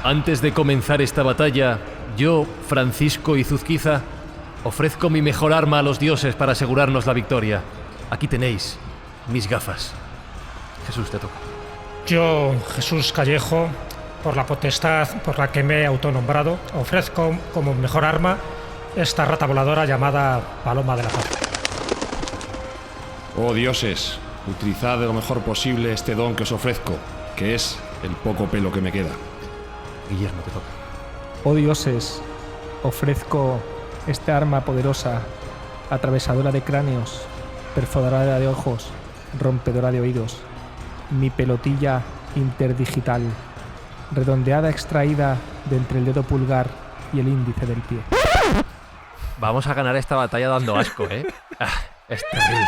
Antes de comenzar esta batalla, yo, Francisco Izuzquiza, ofrezco mi mejor arma a los dioses para asegurarnos la victoria. Aquí tenéis mis gafas. Jesús, te toca. Yo, Jesús Callejo, por la potestad por la que me he autonombrado, ofrezco como mejor arma esta rata voladora llamada Paloma de la Paz. Oh dioses, utilizad de lo mejor posible este don que os ofrezco, que es el poco pelo que me queda. Guillermo, te toca. Oh dioses, ofrezco esta arma poderosa, atravesadora de cráneos, perforadora de ojos, rompedora de oídos, mi pelotilla interdigital, redondeada extraída de entre el dedo pulgar y el índice del pie. Vamos a ganar esta batalla dando asco, ¿eh? Es terrible.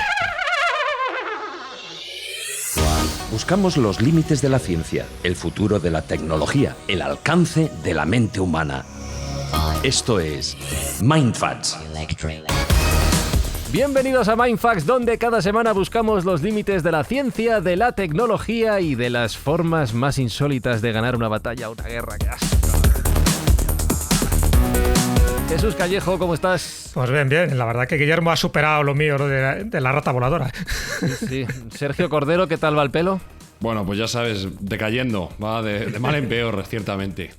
Buscamos los límites de la ciencia, el futuro de la tecnología, el alcance de la mente humana. Esto es Mindfacts. Bienvenidos a Mindfacts, donde cada semana buscamos los límites de la ciencia, de la tecnología y de las formas más insólitas de ganar una batalla o una guerra. ¡Qué asco! Jesús Callejo, ¿cómo estás? Pues bien. La verdad que Guillermo ha superado lo mío, ¿no? de la rata voladora. Sí. Sergio Cordero, ¿qué tal va el pelo? Bueno, pues ya sabes, decayendo, va de mal en peor, ciertamente.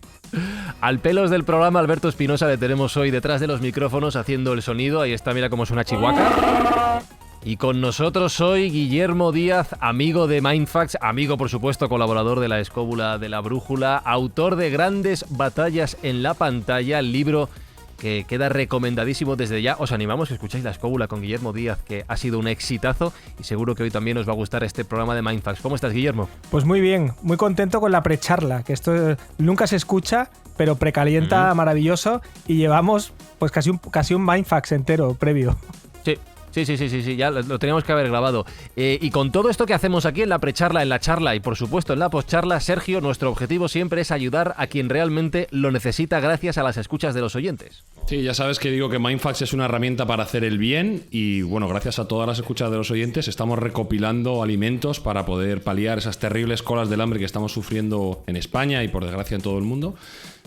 Al pelos del programa, Alberto Espinosa, le tenemos hoy detrás de los micrófonos haciendo el sonido. Ahí está, mira cómo suena Chihuahua. Y con nosotros hoy Guillermo Díaz, amigo de Mindfacts, amigo por supuesto, colaborador de La Escóbula de la Brújula, autor de Grandes Batallas en la Pantalla, el libro que queda recomendadísimo desde ya. Os animamos que escuchéis La Escóbula con Guillermo Díaz, que ha sido un exitazo y seguro que hoy también os va a gustar este programa de Mindfacts. ¿Cómo estás, Guillermo? Pues muy bien, muy contento con la precharla, que esto nunca se escucha, pero precalienta maravilloso y llevamos pues casi un Mindfacts entero previo. Sí, ya lo teníamos que haber grabado. Y con todo esto que hacemos aquí en la precharla, en la charla y por supuesto en la postcharla, Sergio, nuestro objetivo siempre es ayudar a quien realmente lo necesita gracias a las escuchas de los oyentes. Sí, ya sabes que digo que Mindfacts es una herramienta para hacer el bien y bueno, gracias a todas las escuchas de los oyentes estamos recopilando alimentos para poder paliar esas terribles colas del hambre que estamos sufriendo en España y por desgracia en todo el mundo.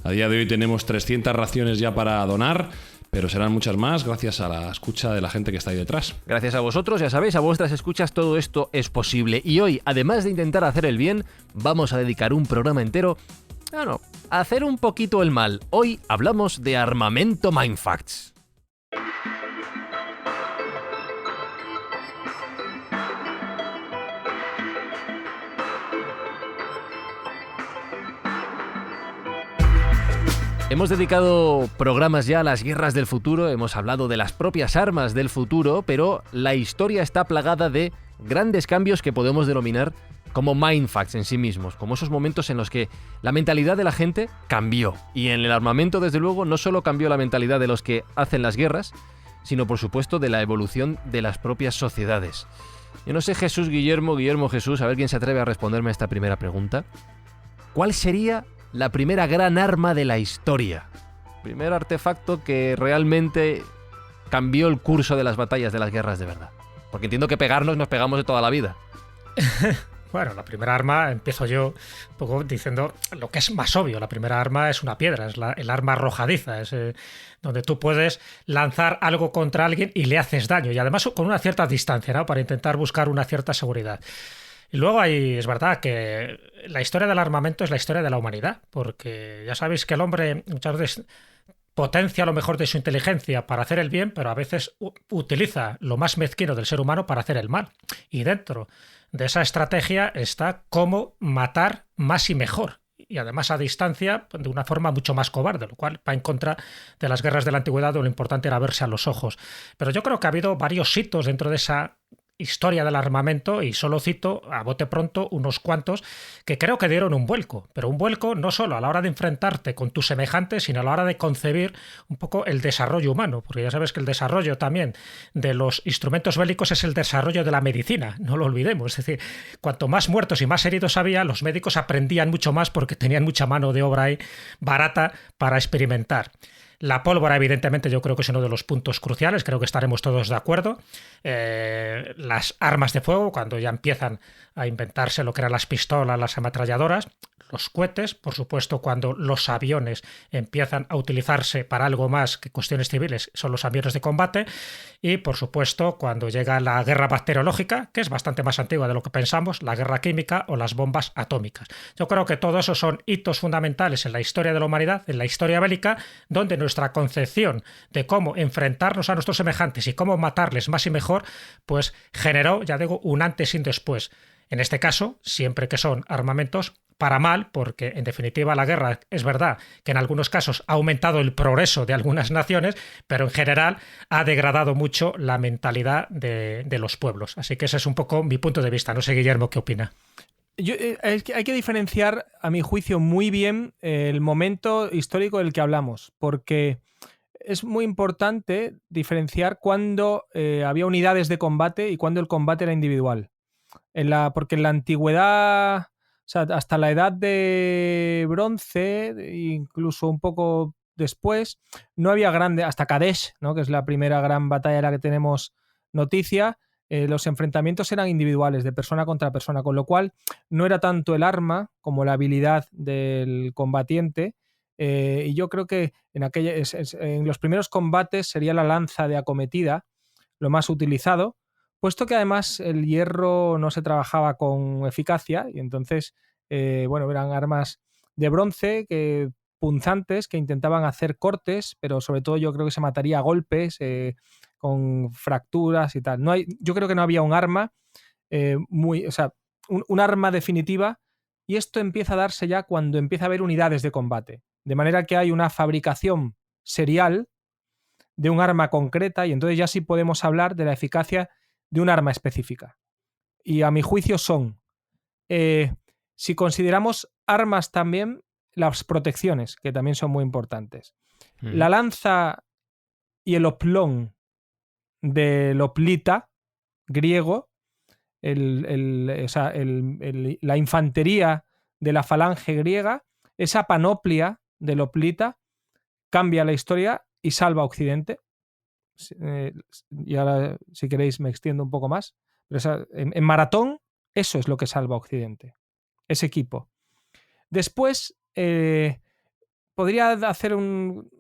A día de hoy tenemos 300 raciones ya para donar, pero serán muchas más gracias a la escucha de la gente que está ahí detrás. Gracias a vosotros, ya sabéis, a vuestras escuchas todo esto es posible. Y hoy, además de intentar hacer el bien, vamos a dedicar un programa entero a hacer un poquito el mal. Hoy hablamos de armamento Mindfacts. Hemos dedicado programas ya a las guerras del futuro, hemos hablado de las propias armas del futuro, pero la historia está plagada de grandes cambios que podemos denominar como mindfacts en sí mismos, como esos momentos en los que la mentalidad de la gente cambió. Y en el armamento, desde luego, no solo cambió la mentalidad de los que hacen las guerras, sino por supuesto de la evolución de las propias sociedades. Yo no sé, Jesús, Guillermo, Jesús, a ver quién se atreve a responderme a esta primera pregunta. ¿Cuál sería la primera gran arma de la historia? Primer artefacto que realmente cambió el curso de las batallas, de las guerras de verdad. Porque entiendo que pegarnos nos pegamos de toda la vida. Bueno, la primera arma, empiezo yo un poco diciendo lo que es más obvio. La primera arma es una piedra, es el arma arrojadiza, es donde tú puedes lanzar algo contra alguien y le haces daño. Y además con una cierta distancia, ¿no? Para intentar buscar una cierta seguridad. Y luego es verdad que la historia del armamento es la historia de la humanidad, porque ya sabéis que el hombre muchas veces potencia lo mejor de su inteligencia para hacer el bien, pero a veces utiliza lo más mezquino del ser humano para hacer el mal. Y dentro de esa estrategia está cómo matar más y mejor. Y además a distancia, de una forma mucho más cobarde, lo cual va en contra de las guerras de la antigüedad, donde lo importante era verse a los ojos. Pero yo creo que ha habido varios hitos dentro de esa historia del armamento, y solo cito a bote pronto unos cuantos que creo que dieron un vuelco, pero un vuelco no solo a la hora de enfrentarte con tus semejantes, sino a la hora de concebir un poco el desarrollo humano, porque ya sabes que el desarrollo también de los instrumentos bélicos es el desarrollo de la medicina, no lo olvidemos, es decir, cuanto más muertos y más heridos había, los médicos aprendían mucho más porque tenían mucha mano de obra ahí barata para experimentar. La pólvora, evidentemente, yo creo que es uno de los puntos cruciales, creo que estaremos todos de acuerdo. Las armas de fuego, cuando ya empiezan a inventarse lo que eran las pistolas, las ametralladoras, los cohetes, por supuesto cuando los aviones empiezan a utilizarse para algo más que cuestiones civiles, son los aviones de combate, y por supuesto cuando llega la guerra bacteriológica, que es bastante más antigua de lo que pensamos, la guerra química o las bombas atómicas. Yo creo que todo eso son hitos fundamentales en la historia de la humanidad, en la historia bélica, donde nuestra concepción de cómo enfrentarnos a nuestros semejantes y cómo matarles más y mejor, pues generó, ya digo, un antes y un después. En este caso, siempre que son armamentos para mal, porque en definitiva la guerra es verdad que en algunos casos ha aumentado el progreso de algunas naciones, pero en general ha degradado mucho la mentalidad de los pueblos. Así que ese es un poco mi punto de vista. No sé, Guillermo, ¿qué opina? Es que hay que diferenciar, a mi juicio, muy bien el momento histórico del que hablamos, porque es muy importante diferenciar cuándo había unidades de combate y cuándo el combate era individual. Porque en la antigüedad, o sea, hasta la edad de bronce, incluso un poco después, no había hasta Kadesh, ¿no? Que es la primera gran batalla de la que tenemos noticia, los enfrentamientos eran individuales, de persona contra persona, con lo cual no era tanto el arma como la habilidad del combatiente. Y yo creo que en los primeros combates sería la lanza de acometida lo más utilizado, puesto que además el hierro no se trabajaba con eficacia y entonces, eran armas de bronce punzantes que intentaban hacer cortes, pero sobre todo yo creo que se mataría a golpes, con fracturas y tal. Yo creo que no había un arma un arma definitiva, y esto empieza a darse ya cuando empieza a haber unidades de combate. De manera que hay una fabricación serial de un arma concreta y entonces ya sí podemos hablar de la eficacia de un arma específica. Y a mi juicio son, si consideramos armas también, las protecciones, que también son muy importantes. La lanza y el oplón del hoplita griego, la infantería de la falange griega, esa panoplia del hoplita cambia la historia y salva a Occidente. Y ahora, si queréis, me extiendo un poco más. Pero en maratón, eso es lo que salva a Occidente, ese equipo. Después, podría hacer un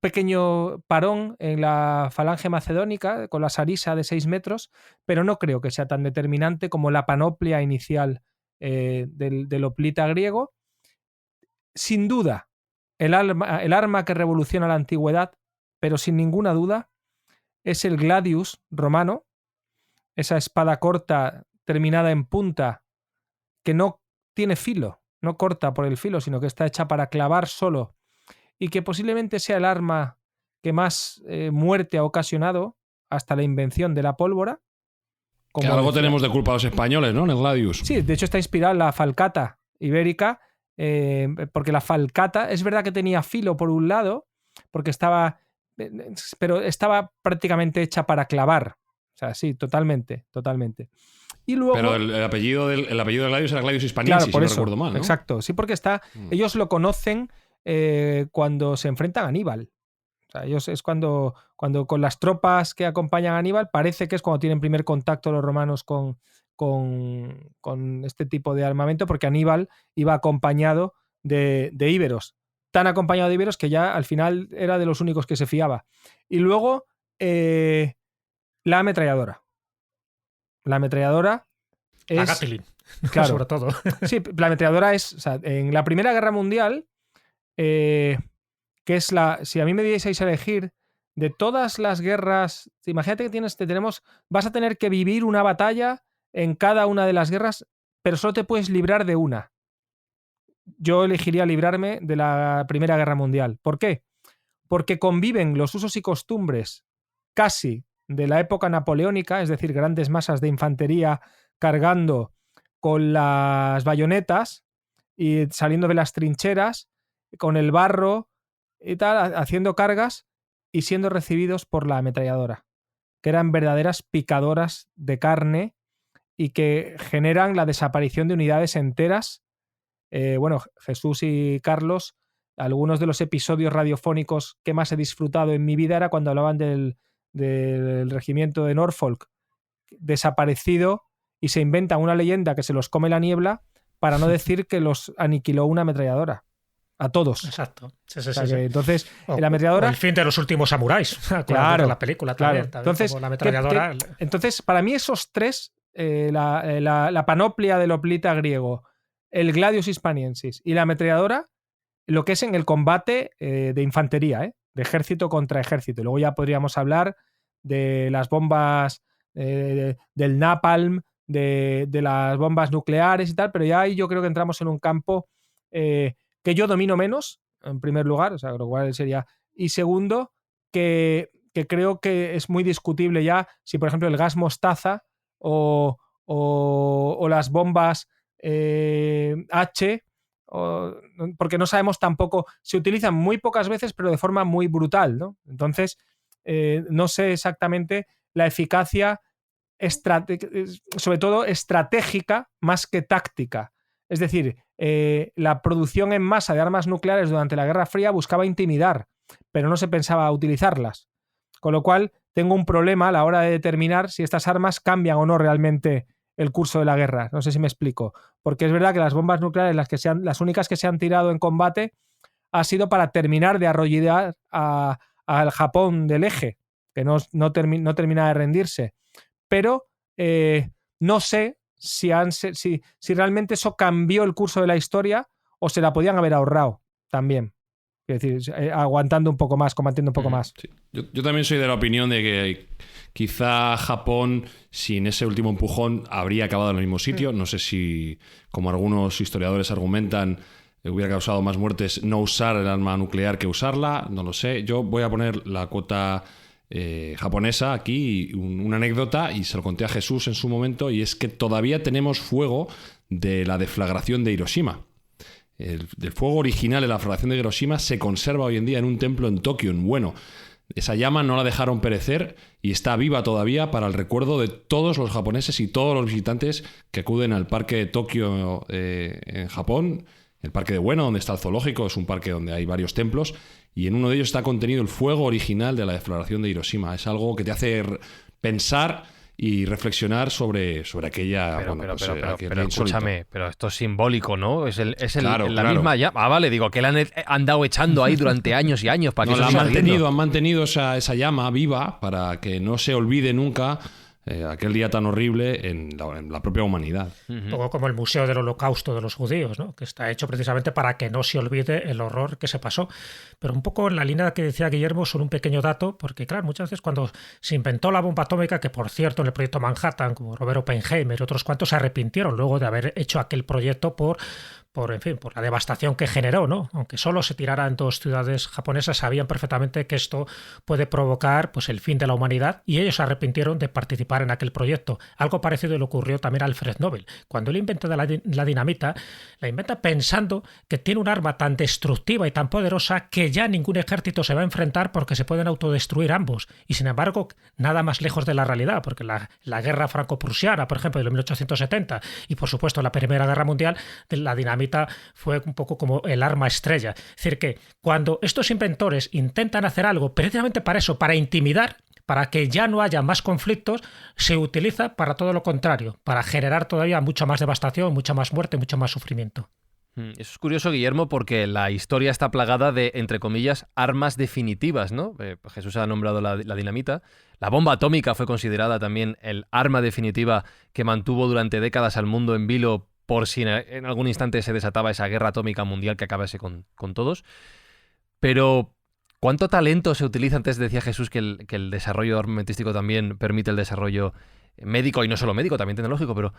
pequeño parón en la falange macedónica con la sarisa de 6 metros, pero no creo que sea tan determinante como la panoplia inicial del hoplita griego. Sin duda, el arma que revoluciona la antigüedad, pero sin ninguna duda, es el gladius romano, esa espada corta terminada en punta que no tiene filo, no corta por el filo, sino que está hecha para clavar solo, y que posiblemente sea el arma que más muerte ha ocasionado hasta la invención de la pólvora. Que algo tenemos de culpa los españoles, ¿no? En el gladius. Sí, de hecho está inspirada en la falcata ibérica, porque la falcata es verdad que tenía filo por un lado, pero estaba prácticamente hecha para clavar. O sea, sí, totalmente. Y luego, pero el apellido del gladius era Gladius Hispaniensis, claro, por eso, no recuerdo mal, ¿no? Exacto, sí, porque ellos lo conocen cuando se enfrentan a Aníbal. O sea, ellos es cuando con las tropas que acompañan a Aníbal, parece que es cuando tienen primer contacto los romanos con este tipo de armamento, porque Aníbal iba acompañado de íberos, tan acompañado de íberos que ya al final era de los únicos que se fiaba. Y luego la ametralladora. La ametralladora es... La Gatling, claro, sobre todo. Sí, la ametralladora es... O sea, en la Primera Guerra Mundial, que es si a mí me dieseis a elegir de todas las guerras, imagínate que vas a tener que vivir una batalla en cada una de las guerras, pero solo te puedes librar de una. Yo elegiría librarme de la Primera Guerra Mundial. ¿Por qué? Porque conviven los usos y costumbres casi de la época napoleónica, es decir, grandes masas de infantería cargando con las bayonetas y saliendo de las trincheras, con el barro y tal, haciendo cargas y siendo recibidos por la ametralladora, que eran verdaderas picadoras de carne y que generan la desaparición de unidades enteras. Jesús y Carlos, algunos de los episodios radiofónicos que más he disfrutado en mi vida era cuando hablaban del regimiento de Norfolk desaparecido y se inventan una leyenda que se los come la niebla para no decir que los aniquiló una ametralladora. A todos. Exacto. Sí, O sea que, entonces, la ametralladora... O el fin de los últimos samuráis. Claro, la película claro. también. Entonces, como la ametralladora... entonces, para mí esos tres, la panoplia del hoplita griego, el gladius hispaniensis y la ametralladora, lo que es en el combate de infantería, de ejército contra ejército. Y luego ya podríamos hablar de las bombas, del napalm, de las bombas nucleares y tal, pero ya ahí yo creo que entramos en un campo que yo domino menos, en primer lugar, o sea, lo cual sería... Y segundo, que creo que es muy discutible ya si, por ejemplo, el gas mostaza o las bombas H, porque no sabemos tampoco, se utilizan muy pocas veces, pero de forma muy brutal, ¿no? Entonces, no sé exactamente la eficacia, sobre todo estratégica, más que táctica. Es decir, la producción en masa de armas nucleares durante la Guerra Fría buscaba intimidar, pero no se pensaba utilizarlas. Con lo cual, tengo un problema a la hora de determinar si estas armas cambian o no realmente el curso de la guerra. No sé si me explico. Porque es verdad que las bombas nucleares, las únicas que se han tirado en combate, ha sido para terminar de arrollar al Japón del Eje, que no termina de rendirse. Pero no sé si realmente eso cambió el curso de la historia o se la podían haber ahorrado también. Es decir, aguantando un poco más, combatiendo un poco más. Sí. Yo también soy de la opinión de que quizá Japón, sin ese último empujón, habría acabado en el mismo sitio. No sé si, como algunos historiadores argumentan, hubiera causado más muertes no usar el arma nuclear que usarla. No lo sé. Yo voy a poner la cuota japonesa aquí, una anécdota, y se lo conté a Jesús en su momento, y es que todavía tenemos fuego de la deflagración de Hiroshima. Del fuego original de la deflagración de Hiroshima se conserva hoy en día en un templo en Tokio, en Ueno. Esa llama no la dejaron perecer y está viva todavía para el recuerdo de todos los japoneses y todos los visitantes que acuden al parque de Tokio en Japón, el parque de Ueno, donde está el zoológico. Es un parque donde hay varios templos, y en uno de ellos está contenido el fuego original de la deflagración de Hiroshima. Es algo que te hace pensar y reflexionar sobre aquella... Pero escúchame, pero esto es simbólico, ¿no? Claro, la misma llama. Ah, vale, digo, que la han andado echando ahí durante años y años para que no, han mantenido esa llama viva para que no se olvide nunca aquel día tan horrible en la propia humanidad. Un poco como el Museo del Holocausto de los Judíos, ¿no? Que está hecho precisamente para que no se olvide el horror que se pasó. Pero un poco en la línea que decía Guillermo, solo un pequeño dato, porque claro, muchas veces cuando se inventó la bomba atómica, que por cierto en el proyecto Manhattan, como Robert Oppenheimer y otros cuantos, se arrepintieron luego de haber hecho aquel proyecto por la devastación que generó, ¿no? Aunque solo se tirara en 2 ciudades japonesas, sabían perfectamente que esto puede provocar pues el fin de la humanidad, y ellos se arrepintieron de participar en aquel proyecto. Algo parecido le ocurrió también a Alfred Nobel. Cuando él inventa la dinamita, la inventa pensando que tiene un arma tan destructiva y tan poderosa que ya ningún ejército se va a enfrentar porque se pueden autodestruir ambos. Y sin embargo, nada más lejos de la realidad, porque la guerra franco-prusiana, por ejemplo, de 1870, y por supuesto la Primera Guerra Mundial, la dinamita fue un poco como el arma estrella. Es decir, que cuando estos inventores intentan hacer algo precisamente para eso, para intimidar, para que ya no haya más conflictos, se utiliza para todo lo contrario, para generar todavía mucha más devastación, mucha más muerte, mucho más sufrimiento. Eso es curioso, Guillermo, porque la historia está plagada de, entre comillas, armas definitivas, ¿no? Jesús ha nombrado la dinamita. La bomba atómica fue considerada también el arma definitiva que mantuvo durante décadas al mundo en vilo por si en algún instante se desataba esa guerra atómica mundial que acabase con todos. Pero ¿cuánto talento se utiliza? Antes decía Jesús que el desarrollo armamentístico también permite el desarrollo médico, y no solo médico, también tecnológico, pero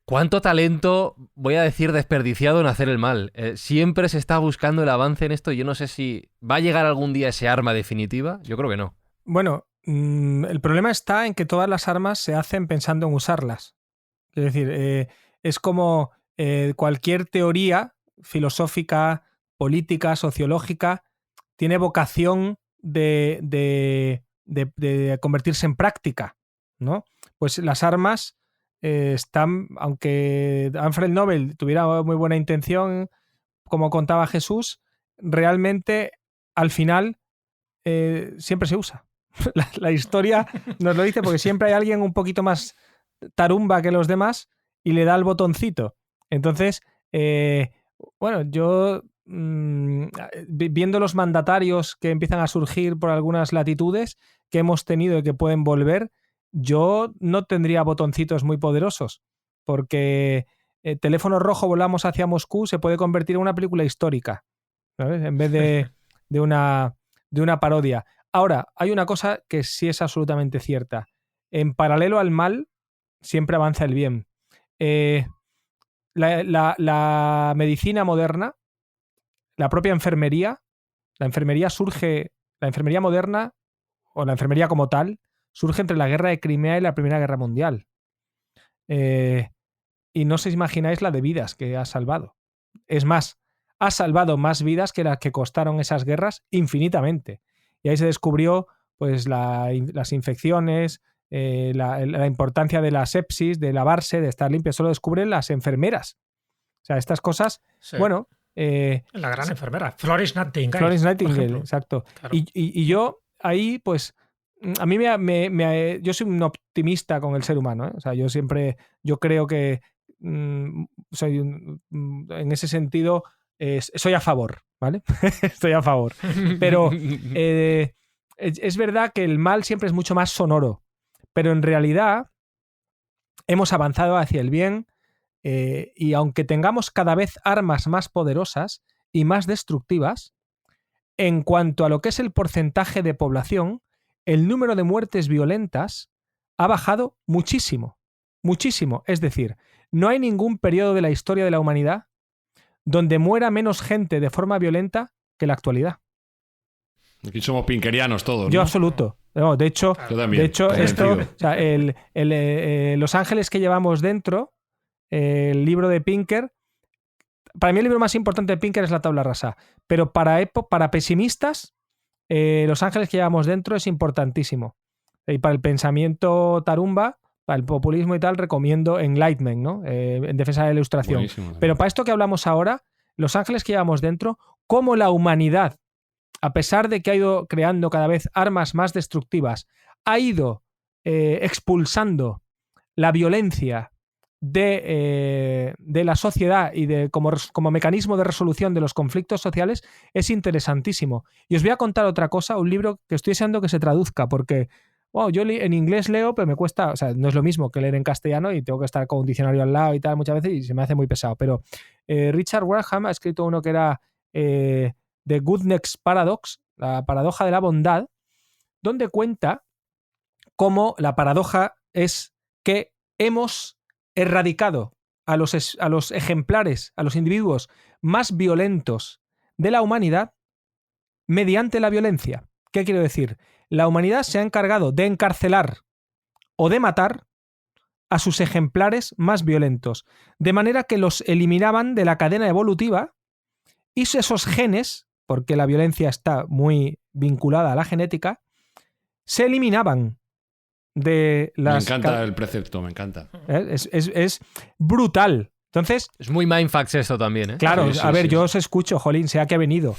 ¿cuánto talento, voy a decir, desperdiciado en hacer el mal? Siempre se está buscando el avance en esto, y yo no sé si va a llegar algún día ese arma definitiva. Yo creo que no. Bueno, el problema está en que todas las armas se hacen pensando en usarlas. Es decir, es como cualquier teoría filosófica, política, sociológica, tiene vocación de convertirse en práctica, ¿no? Pues las armas están, aunque Alfred Nobel tuviera muy buena intención, como contaba Jesús, realmente al final siempre se usa. La historia nos lo dice, porque siempre hay alguien un poquito más tarumba que los demás y le da el botoncito. Entonces, Bueno, yo viendo los mandatarios que empiezan a surgir por algunas latitudes que hemos tenido y que pueden volver, yo no tendría botoncitos muy poderosos, porque Teléfono Rojo, volamos hacia Moscú se puede convertir en una película histórica, ¿sabes? En vez de una parodia. Ahora, hay una cosa que sí es absolutamente cierta. En paralelo al mal, siempre avanza el bien. La medicina moderna, la propia enfermería, la enfermería moderna, o la enfermería como tal, surge entre la guerra de Crimea y la Primera Guerra Mundial. Y no os imagináis la de vidas que ha salvado. Es más, ha salvado más vidas que las que costaron esas guerras infinitamente. Y ahí se descubrió pues, las infecciones, la importancia de la sepsis, de lavarse, de estar limpio. Eso lo descubren las enfermeras. O sea, estas cosas, Sí. bueno... la gran enfermera, Florence Nightingale. Florence Nightingale, ejemplo. exacto. Claro. Y yo ahí, pues, a mí yo soy un optimista con el ser humano, ¿eh? O sea, yo creo que soy en ese sentido, soy a favor, ¿vale? Estoy a favor. Pero es verdad que el mal siempre es mucho más sonoro, pero en realidad hemos avanzado hacia el bien, y aunque tengamos cada vez armas más poderosas y más destructivas, en cuanto a lo que es el porcentaje de población, el número de muertes violentas ha bajado muchísimo, muchísimo. Es decir, no hay ningún periodo de la historia de la humanidad donde muera menos gente de forma violenta que la actualidad. Aquí somos pinkerianos todos, ¿no? Yo absoluto. No, de hecho, Yo también, esto, convencido. o sea, Los Ángeles que llevamos dentro, el libro de Pinker, para mí el libro más importante de Pinker es La tabla rasa, pero para pesimistas, Los Ángeles que llevamos dentro es importantísimo. Y para el pensamiento tarumba, para el populismo y tal, recomiendo Enlightenment, ¿no? En defensa de la ilustración. Buenísimo. Pero para esto que hablamos ahora, Los Ángeles que llevamos dentro, cómo la humanidad, a pesar de que ha ido creando cada vez armas más destructivas, ha ido expulsando la violencia de la sociedad y como mecanismo de resolución de los conflictos sociales, es interesantísimo. Y os voy a contar otra cosa, un libro que estoy deseando que se traduzca, porque yo en inglés leo, pero me cuesta, o sea, no es lo mismo que leer en castellano y tengo que estar con un diccionario al lado y tal muchas veces y se me hace muy pesado. Pero Richard Wrangham ha escrito uno que era The Goodness Paradox, la paradoja de la bondad, donde cuenta cómo la paradoja es que hemos erradicado a los ejemplares, a los individuos más violentos de la humanidad mediante la violencia. ¿Qué quiero decir? La humanidad se ha encargado de encarcelar o de matar a sus ejemplares más violentos, de manera que los eliminaban de la cadena evolutiva y esos genes, porque la violencia está muy vinculada a la genética, se eliminaban de las... Me encanta el precepto, me encanta. Es brutal. Entonces... Es muy mindfax esto también, ¿eh? Claro, Sí, a ver, sí. yo os escucho, jolín, sea que ha venido.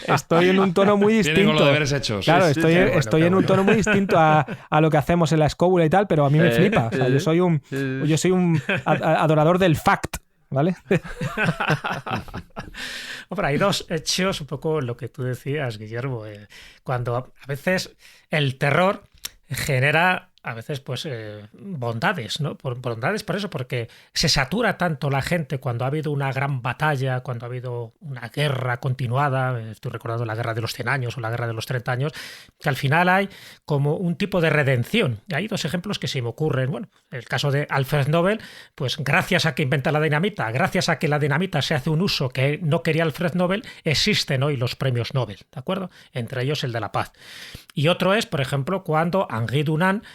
Estoy en un tono muy distinto. Viene con los deberes hechos. Claro, Sí, estoy, sí, estoy en un tono muy distinto a lo que hacemos en la escóbula y tal, pero a mí me flipa. O sea, yo soy un adorador del fact, ¿vale? Pero hay dos hechos, un poco lo que tú decías, Guillermo, cuando a veces el terror genera a veces pues bondades, ¿no? Bondades por eso, porque se satura tanto la gente cuando ha habido una gran batalla, cuando ha habido una guerra continuada, estoy recordando la guerra de los 100 años o la guerra de los 30 años, que al final hay como un tipo de redención. Y hay dos ejemplos que se me ocurren. Bueno, el caso de Alfred Nobel, pues gracias a que inventa la dinamita, gracias a que la dinamita se hace un uso que no quería Alfred Nobel, existen hoy los premios Nobel, ¿de acuerdo? Entre ellos el de la paz. Y otro es, por ejemplo, cuando Henri Dunant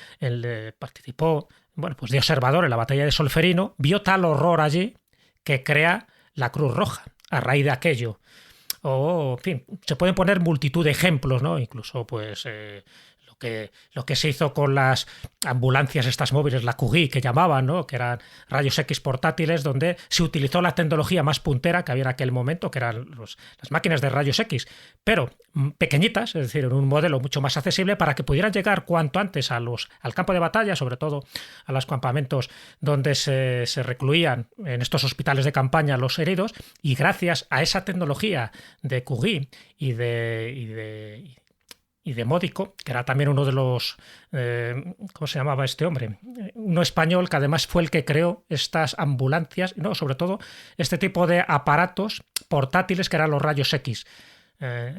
participó, bueno, pues de observador en la batalla de Solferino, vio tal horror allí que crea la Cruz Roja a raíz de aquello. O, en fin, se pueden poner multitud de ejemplos, ¿no? Incluso, pues, lo lo que se hizo con las ambulancias estas móviles, la QGI que llamaban, ¿no? Que eran rayos X portátiles, donde se utilizó la tecnología más puntera que había en aquel momento, que eran las máquinas de rayos X, pero pequeñitas, es decir, en un modelo mucho más accesible para que pudieran llegar cuanto antes al campo de batalla, sobre todo a los campamentos donde se recluían en estos hospitales de campaña los heridos, y gracias a esa tecnología de QGI y de Módico, que era también uno de los... ¿cómo se llamaba este hombre? Uno español que además fue el que creó estas ambulancias, no, sobre todo este tipo de aparatos portátiles que eran los rayos X.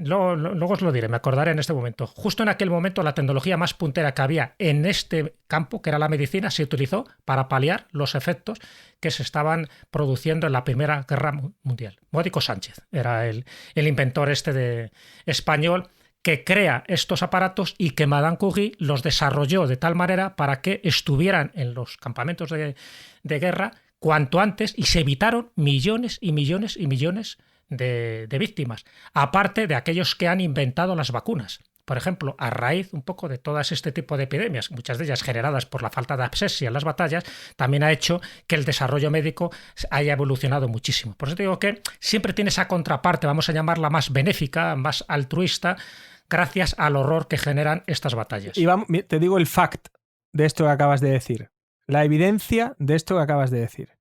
Luego os lo diré, me acordaré en este momento. Justo en aquel momento la tecnología más puntera que había en este campo, que era la medicina, se utilizó para paliar los efectos que se estaban produciendo en la Primera Guerra Mundial. Módico Sánchez era el inventor español que crea estos aparatos y que Madame Curie los desarrolló de tal manera para que estuvieran en los campamentos de guerra cuanto antes y se evitaron millones y millones y millones de víctimas, aparte de aquellos que han inventado las vacunas. Por ejemplo, a raíz un poco de todas este tipo de epidemias, muchas de ellas generadas por la falta de asepsia en las batallas, también ha hecho que el desarrollo médico haya evolucionado muchísimo. Por eso te digo que siempre tiene esa contraparte, vamos a llamarla más benéfica, más altruista, gracias al horror que generan estas batallas. Y te digo el fact de esto que acabas de decir, la evidencia de esto que acabas de decir.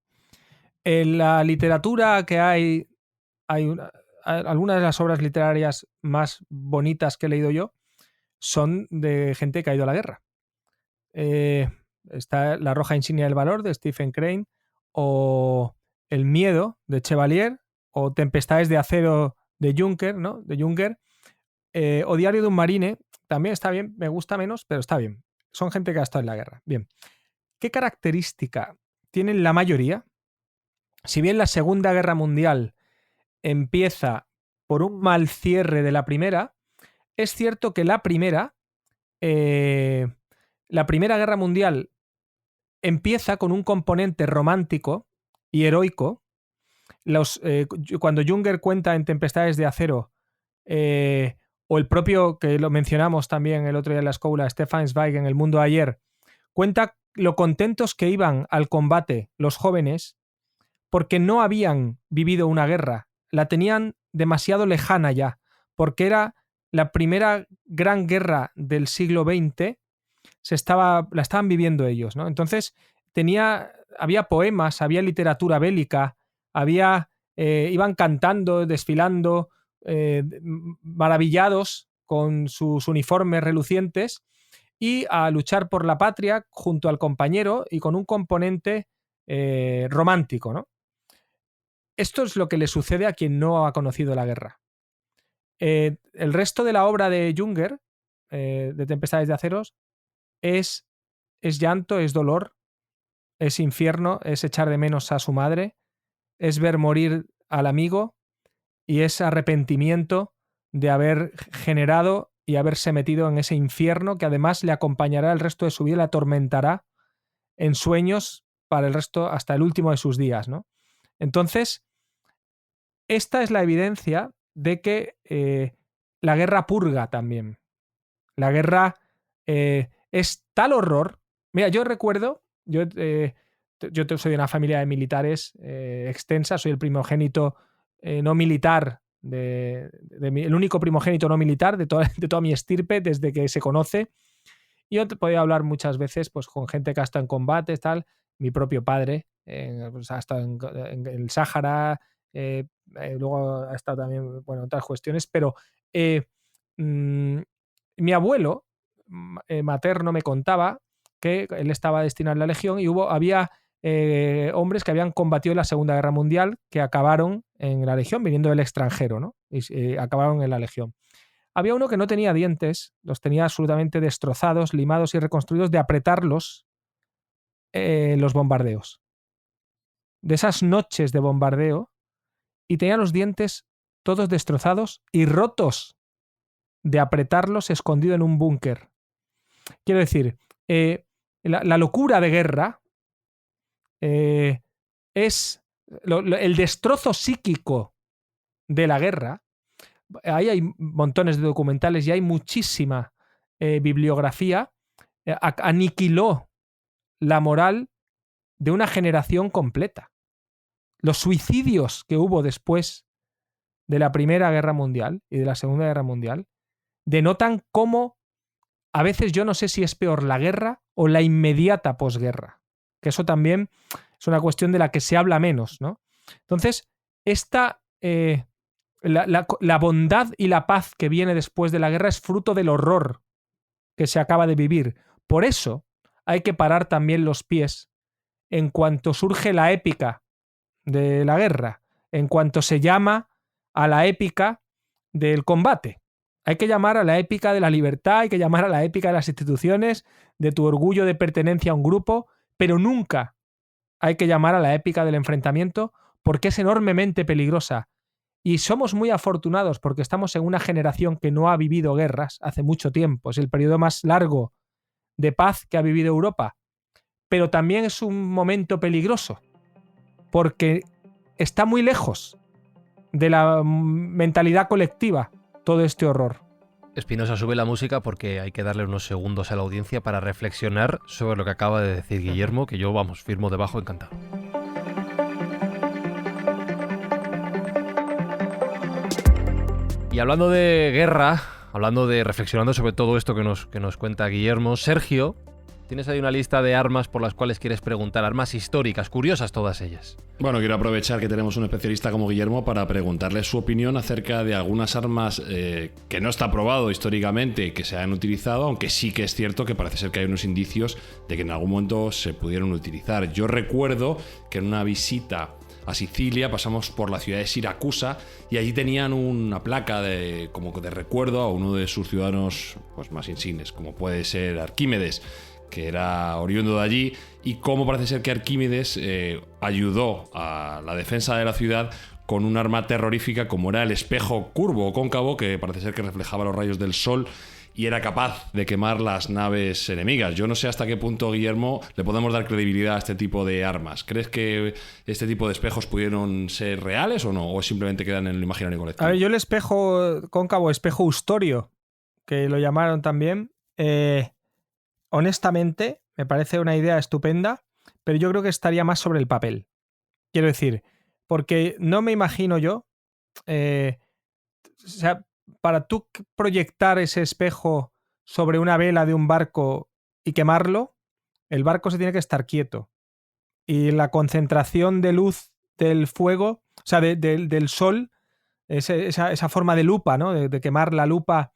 En la literatura que hay algunas de las obras literarias más bonitas que he leído yo son de gente que ha ido a la guerra. Está La roja insignia del valor de Stephen Crane, o El miedo de Chevalier, o Tempestades de acero de Juncker, ¿no? De Juncker, o Diario de un marine. También está bien, me gusta menos, pero está bien. Son gente que ha estado en la guerra. Bien. ¿Qué característica tienen la mayoría? Si bien la Segunda Guerra Mundial empieza por un mal cierre de la primera, es cierto que la primera Guerra Mundial empieza con un componente romántico y heroico. Cuando Junger cuenta en Tempestades de acero, o el propio, que lo mencionamos también el otro día en la escuela, Stefan Zweig en El mundo de ayer, cuenta lo contentos que iban al combate los jóvenes porque no habían vivido una guerra, la tenían demasiado lejana ya, porque era la primera gran guerra del siglo XX, la estaban viviendo ellos, ¿no? Entonces había poemas, había literatura bélica, iban cantando, desfilando, maravillados con sus uniformes relucientes y a luchar por la patria junto al compañero y con un componente romántico, ¿no? Esto es lo que le sucede a quien no ha conocido la guerra. El resto de la obra de Junger, de Tempestades de aceros, es llanto, es dolor, es infierno, es echar de menos a su madre, es ver morir al amigo y es arrepentimiento de haber generado y haberse metido en ese infierno que además le acompañará el resto de su vida, le atormentará en sueños para el resto, hasta el último de sus días, ¿no? Entonces, esta es la evidencia de que la guerra purga también. La guerra es tal horror. Mira, yo recuerdo, yo soy de una familia de militares extensa, soy el primogénito no militar, el único primogénito no militar de toda mi estirpe desde que se conoce. Y yo te podía hablar muchas veces pues, con gente que ha estado en combates, tal. Mi propio padre ha estado en el Sáhara, luego ha estado también, bueno, otras cuestiones, pero mi abuelo materno me contaba que él estaba destinado a la Legión y había hombres que habían combatido en la Segunda Guerra Mundial que acabaron en la Legión, viniendo del extranjero, ¿no? Y acabaron en la Legión. Había uno que no tenía dientes, los tenía absolutamente destrozados, limados y reconstruidos de apretarlos los bombardeos. De esas noches de bombardeo, y tenía los dientes todos destrozados y rotos de apretarlos escondido en un búnker. Quiero decir, la locura de guerra es el destrozo psíquico de la guerra. Ahí hay montones de documentales y hay muchísima bibliografía, aniquiló la moral de una generación completa. Los suicidios que hubo después de la Primera Guerra Mundial y de la Segunda Guerra Mundial denotan cómo a veces yo no sé si es peor la guerra o la inmediata posguerra, que eso también es una cuestión de la que se habla menos, ¿no? Entonces, la bondad y la paz que viene después de la guerra es fruto del horror que se acaba de vivir. Por eso hay que parar también los pies en cuanto surge la épica de la guerra, en cuanto se llama a la épica del combate. Hay que llamar a la épica de la libertad, hay que llamar a la épica de las instituciones, de tu orgullo de pertenencia a un grupo, pero nunca hay que llamar a la épica del enfrentamiento porque es enormemente peligrosa. Y somos muy afortunados porque estamos en una generación que no ha vivido guerras hace mucho tiempo. Es el periodo más largo de paz que ha vivido Europa. Pero también es un momento peligroso porque está muy lejos de la mentalidad colectiva todo este horror. Espinosa, sube la música porque hay que darle unos segundos a la audiencia para reflexionar sobre lo que acaba de decir Guillermo, que yo, vamos, firmo debajo encantado. Y hablando de guerra, reflexionando sobre todo esto que nos cuenta Guillermo, Sergio, tienes ahí una lista de armas por las cuales quieres preguntar, armas históricas, curiosas todas ellas. Bueno, quiero aprovechar que tenemos un especialista como Guillermo para preguntarle su opinión acerca de algunas armas que no está probado históricamente que se han utilizado, aunque sí que es cierto que parece ser que hay unos indicios de que en algún momento se pudieron utilizar. Yo recuerdo que en una visita a Sicilia pasamos por la ciudad de Siracusa y allí tenían una placa como de recuerdo a uno de sus ciudadanos pues, más insignes, como puede ser Arquímedes, que era oriundo de allí, y cómo parece ser que Arquímedes ayudó a la defensa de la ciudad con un arma terrorífica como era el espejo curvo o cóncavo, que parece ser que reflejaba los rayos del sol y era capaz de quemar las naves enemigas. Yo no sé hasta qué punto, Guillermo, le podemos dar credibilidad a este tipo de armas. ¿Crees que este tipo de espejos pudieron ser reales o no? ¿O simplemente quedan en el imaginario colectivo? A ver, yo el espejo cóncavo, espejo Ustorio, que lo llamaron también, honestamente, me parece una idea estupenda, pero yo creo que estaría más sobre el papel. Quiero decir, porque no me imagino yo, o sea, para tú proyectar ese espejo sobre una vela de un barco y quemarlo, el barco se tiene que estar quieto. Y la concentración de luz del fuego, o sea, del sol, esa forma de lupa, ¿no? De quemar la lupa,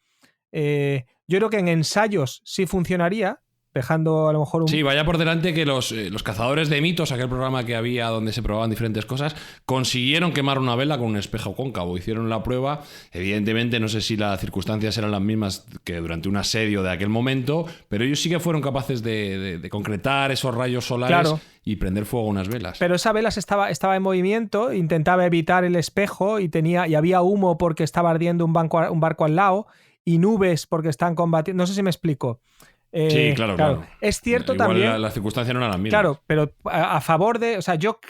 yo creo que en ensayos sí funcionaría, dejando a lo mejor un... Sí, vaya por delante que los cazadores de mitos, aquel programa que había donde se probaban diferentes cosas, consiguieron quemar una vela con un espejo cóncavo. Hicieron la prueba. Evidentemente, no sé si las circunstancias eran las mismas que durante un asedio de aquel momento, pero ellos sí que fueron capaces de concretar esos rayos solares, claro, y prender fuego a unas velas. Pero esa vela estaba en movimiento, intentaba evitar el espejo y había humo porque estaba ardiendo un barco al lado y nubes porque están combatiendo. No sé si me explico. Sí, claro. Es cierto. Igual también. Las circunstancias no eran las mismas. Claro, pero a favor de. O sea, yo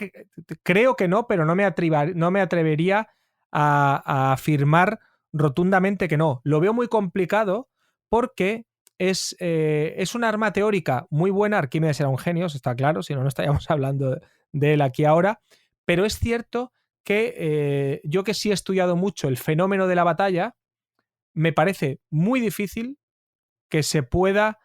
creo que no, pero no me atrevería a afirmar rotundamente que no. Lo veo muy complicado porque es un arma teórica muy buena. Arquímedes era un genio, eso está claro, si no, no estaríamos hablando de él aquí ahora. Pero es cierto que yo que sí he estudiado mucho el fenómeno de la batalla, me parece muy difícil que se pueda.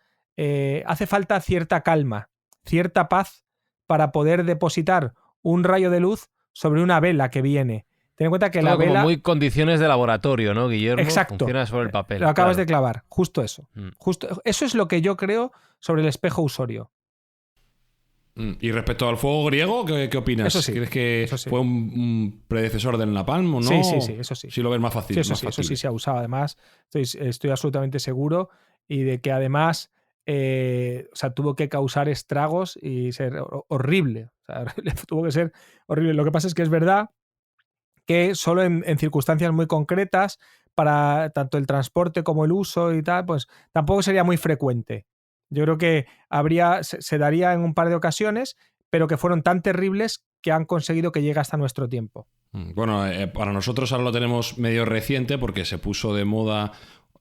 Hace falta cierta calma, cierta paz para poder depositar un rayo de luz sobre una vela que viene. Ten en cuenta que la vela... como muy condiciones de laboratorio, ¿no, Guillermo? Exacto. Funciona sobre el papel. Lo acabas de clavar, justo eso. Justo, eso es lo que yo creo sobre el espejo Ustorio. Y respecto al fuego griego, ¿qué opinas? Eso sí, ¿Crees que eso sí. fue un predecesor del napalm o no? Sí, eso sí. Sí lo ves más fácil. Sí, eso sí se ha usado. Además, estoy absolutamente seguro y de que además... o sea, tuvo que causar estragos y ser horrible. O sea, tuvo que ser horrible. Lo que pasa es que es verdad que solo en circunstancias muy concretas, para tanto el transporte como el uso y tal, pues tampoco sería muy frecuente. Yo creo que se daría en un par de ocasiones, pero que fueron tan terribles que han conseguido que llegue hasta nuestro tiempo. Bueno, para nosotros ahora lo tenemos medio reciente porque se puso de moda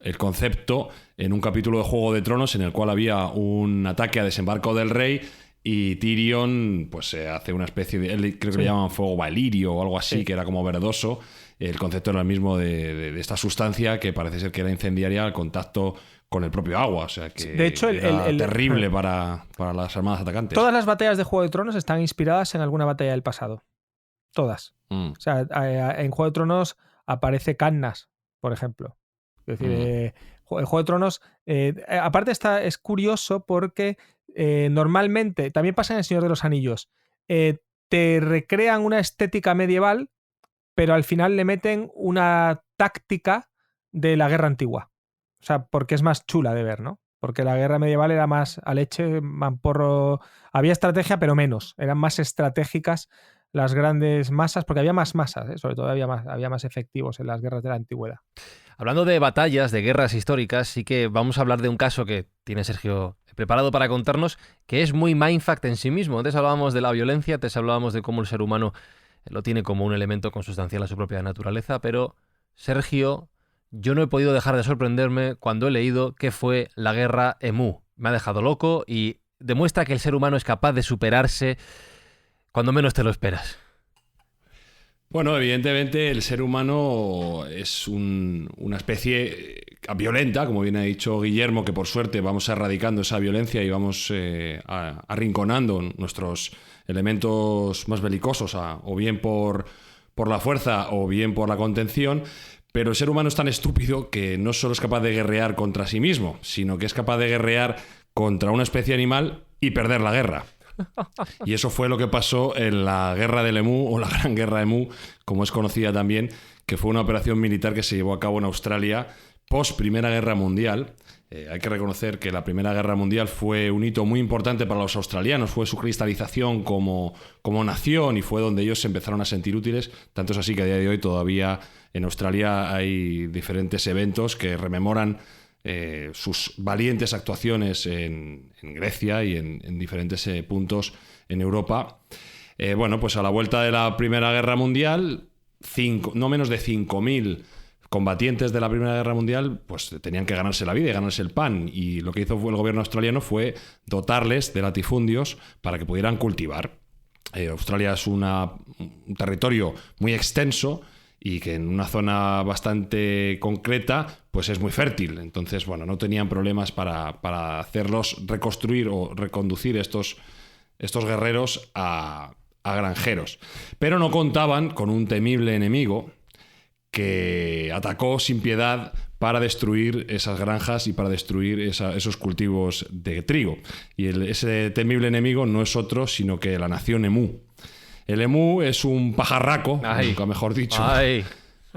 el concepto en un capítulo de Juego de Tronos en el cual había un ataque a desembarco del rey y Tyrion pues hace una especie de... Creo que le llaman fuego valirio o algo así, que era como verdoso. El concepto era el mismo de esta sustancia que parece ser que era incendiaria al contacto con el propio agua. O sea que de hecho, era terrible para las armadas atacantes. Todas las batallas de Juego de Tronos están inspiradas en alguna batalla del pasado. Todas. O sea, en Juego de Tronos aparece Cannas, por ejemplo. Es decir, el Juego de Tronos... aparte es curioso porque normalmente, también pasa en El Señor de los Anillos, te recrean una estética medieval, pero al final le meten una táctica de la guerra antigua. O sea, porque es más chula de ver, ¿no? Porque la guerra medieval era más a leche, mamporro... Había estrategia, pero menos. Eran más estratégicas las grandes masas, porque había más masas, sobre todo había más efectivos en las guerras de la antigüedad. Hablando de batallas, de guerras históricas, sí que vamos a hablar de un caso que tiene Sergio preparado para contarnos, que es muy mindfuck en sí mismo. Antes hablábamos de la violencia, antes hablábamos de cómo el ser humano lo tiene como un elemento consustancial a su propia naturaleza, pero Sergio, yo no he podido dejar de sorprenderme cuando he leído qué fue la guerra Emú. Me ha dejado loco y demuestra que el ser humano es capaz de superarse cuando menos te lo esperas. Bueno, evidentemente el ser humano es una especie violenta, como bien ha dicho Guillermo, que por suerte vamos erradicando esa violencia y vamos arrinconando nuestros elementos más belicosos, o bien por la fuerza o bien por la contención. Pero el ser humano es tan estúpido que no solo es capaz de guerrear contra sí mismo, sino que es capaz de guerrear contra una especie animal y perder la guerra. Y eso fue lo que pasó en la Guerra del Emú, o la Gran Guerra Emú, como es conocida también, que fue una operación militar que se llevó a cabo en Australia post Primera Guerra Mundial. Hay que reconocer que la Primera Guerra Mundial fue un hito muy importante para los australianos, fue su cristalización como nación y fue donde ellos se empezaron a sentir útiles. Tanto es así que a día de hoy todavía en Australia hay diferentes eventos que rememoran sus valientes actuaciones en Grecia y en diferentes puntos en Europa. Bueno, pues a la vuelta de la Primera Guerra Mundial, no menos de 5.000 combatientes de la Primera Guerra Mundial pues tenían que ganarse la vida y ganarse el pan, y lo que hizo el gobierno australiano fue dotarles de latifundios para que pudieran cultivar. Australia es un territorio muy extenso y que en una zona bastante concreta pues es muy fértil. Entonces, bueno, no tenían problemas para hacerlos reconstruir o reconducir estos guerreros a granjeros. Pero no contaban con un temible enemigo que atacó sin piedad para destruir esas granjas y para destruir esos cultivos de trigo. Y ese temible enemigo no es otro sino que la nación Emú. El emú es un pajarraco, nunca mejor dicho.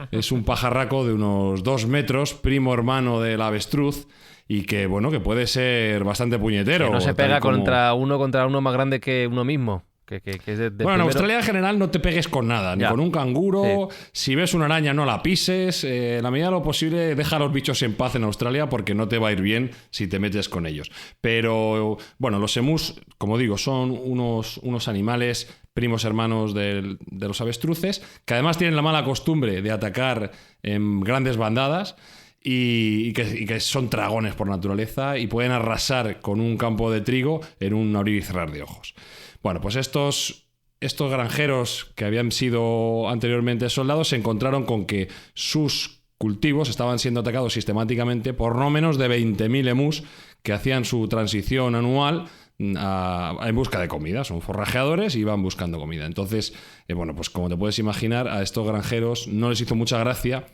Es un pajarraco de unos 2 metros, primo hermano del avestruz, y que, bueno, que puede ser bastante puñetero. Que no se pega contra uno más grande que uno mismo. Que es de bueno, en Australia en general no te pegues con nada, ni con un canguro. Sí. Si ves una araña no la pises. La medida de lo posible deja a los bichos en paz en Australia porque no te va a ir bien si te metes con ellos. Pero bueno, los emús, como digo, son unos animales primos hermanos de los avestruces, que además tienen la mala costumbre de atacar en grandes bandadas y que son dragones por naturaleza y pueden arrasar con un campo de trigo en un abrir y cerrar de ojos. Bueno, pues estos granjeros que habían sido anteriormente soldados se encontraron con que sus cultivos estaban siendo atacados sistemáticamente por no menos de 20.000 emús que hacían su transición anual en busca de comida. Son forrajeadores y van buscando comida. Entonces, bueno, pues como te puedes imaginar, a estos granjeros no les hizo mucha gracia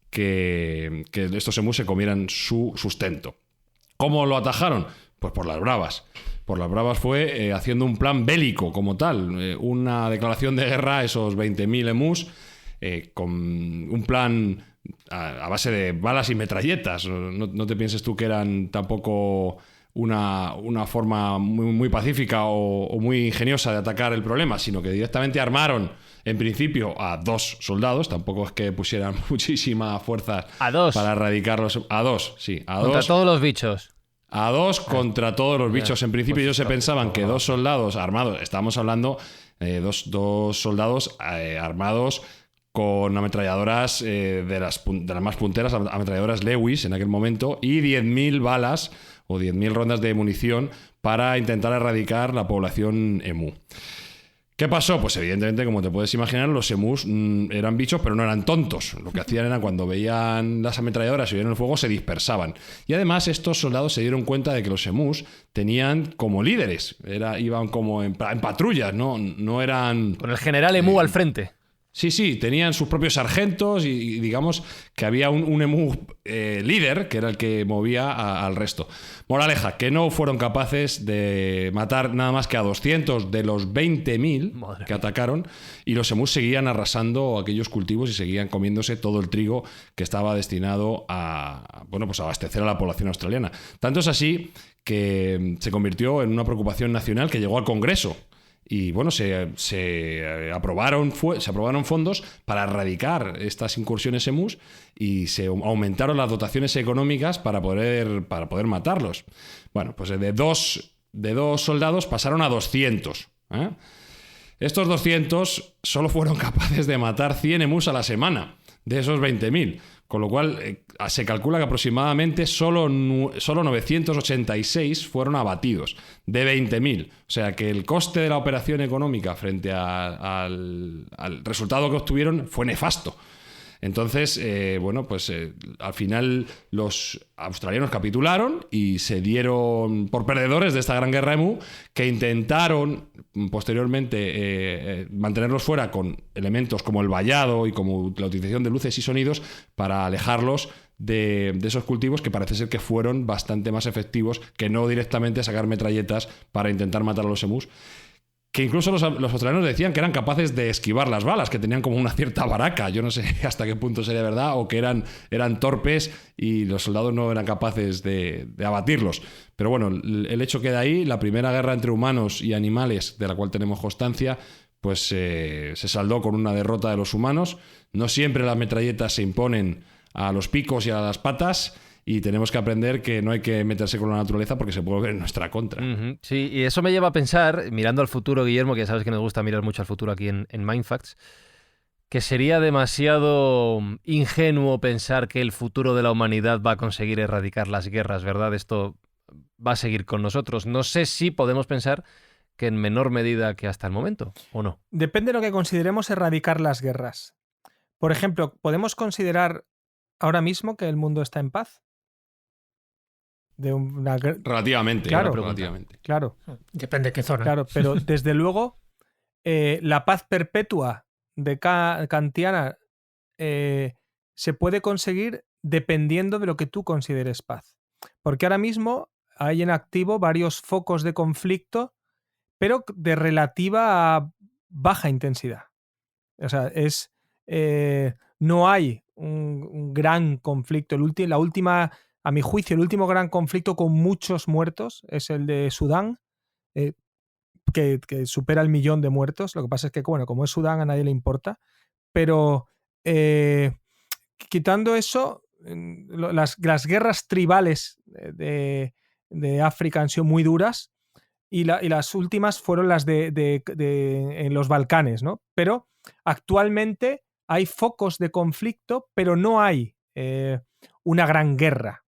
que estos emús se comieran su sustento. ¿Cómo lo atajaron? Pues por las bravas. Por las bravas fue haciendo un plan bélico como tal, una declaración de guerra a esos 20.000 emús, con un plan a base de balas y metralletas. No te pienses tú que eran tampoco una forma muy, muy pacífica o muy ingeniosa de atacar el problema, sino que directamente armaron en principio a 2 soldados. Tampoco es que pusieran muchísima fuerza para erradicarlos. A 2, sí. Contra todos los bichos. A 2 contra todos los bichos. En principio ellos se pensaban que 2 soldados armados, estábamos hablando de dos soldados armados con ametralladoras de las más punteras, ametralladoras Lewis en aquel momento, y 10.000 balas o 10.000 rondas de munición para intentar erradicar la población emú. ¿Qué pasó? Pues evidentemente, como te puedes imaginar, los emus eran bichos, pero no eran tontos. Lo que hacían era, cuando veían las ametralladoras y veían el fuego, se dispersaban. Y además estos soldados se dieron cuenta de que los emus tenían como líderes. Iban como en patrullas, no eran... Con el general emú al frente. Sí, tenían sus propios sargentos y digamos que había un emú líder, que era el que movía al resto. Moraleja, que no fueron capaces de matar nada más que a 200 de los 20.000 que atacaron, y los emus seguían arrasando aquellos cultivos y seguían comiéndose todo el trigo que estaba destinado a abastecer a la población australiana. Tanto es así que se convirtió en una preocupación nacional que llegó al Congreso. Y bueno, se aprobaron fondos para erradicar estas incursiones emus y se aumentaron las dotaciones económicas para poder matarlos. Bueno, pues de dos soldados pasaron a 200. Estos 200 solo fueron capaces de matar 100 emus a la semana, de esos 20.000. Con lo cual se calcula que aproximadamente solo 986 fueron abatidos, de 20.000. O sea que el coste de la operación económica frente al resultado que obtuvieron fue nefasto. Entonces, al final los australianos capitularon y se dieron por perdedores de esta gran guerra emu, que intentaron posteriormente mantenerlos fuera con elementos como el vallado y como la utilización de luces y sonidos para alejarlos de esos cultivos, que parece ser que fueron bastante más efectivos que no directamente sacar metralletas para intentar matar a los emus. Que incluso los australianos decían que eran capaces de esquivar las balas, que tenían como una cierta baraca. Yo no sé hasta qué punto sería verdad, o que eran torpes y los soldados no eran capaces de abatirlos. Pero bueno, el hecho queda ahí. La primera guerra entre humanos y animales, de la cual tenemos constancia, pues se saldó con una derrota de los humanos. No siempre las metralletas se imponen a los picos y a las patas, y tenemos que aprender que no hay que meterse con la naturaleza porque se puede ver en nuestra contra. Uh-huh. Sí, y eso me lleva a pensar, mirando al futuro, Guillermo, que ya sabes que nos gusta mirar mucho al futuro aquí en Mindfacts, que sería demasiado ingenuo pensar que el futuro de la humanidad va a conseguir erradicar las guerras, ¿verdad? Esto va a seguir con nosotros. No sé si podemos pensar que en menor medida que hasta el momento, ¿o no? Depende de lo que consideremos erradicar las guerras. Por ejemplo, ¿podemos considerar ahora mismo que el mundo está en paz? Relativamente. Claro. Depende de qué zona. Claro, pero desde luego la paz perpetua de kantiana se puede conseguir dependiendo de lo que tú consideres paz. Porque ahora mismo hay en activo varios focos de conflicto, pero de relativa baja intensidad. O sea, no hay un gran conflicto. A mi juicio, el último gran conflicto con muchos muertos es el de Sudán, que supera el 1.000.000 de muertos. Lo que pasa es que, bueno, como es Sudán, a nadie le importa. Pero quitando eso, las guerras tribales de África han sido muy duras, y las últimas fueron las en los Balcanes, ¿no? Pero actualmente hay focos de conflicto, pero no hay una gran guerra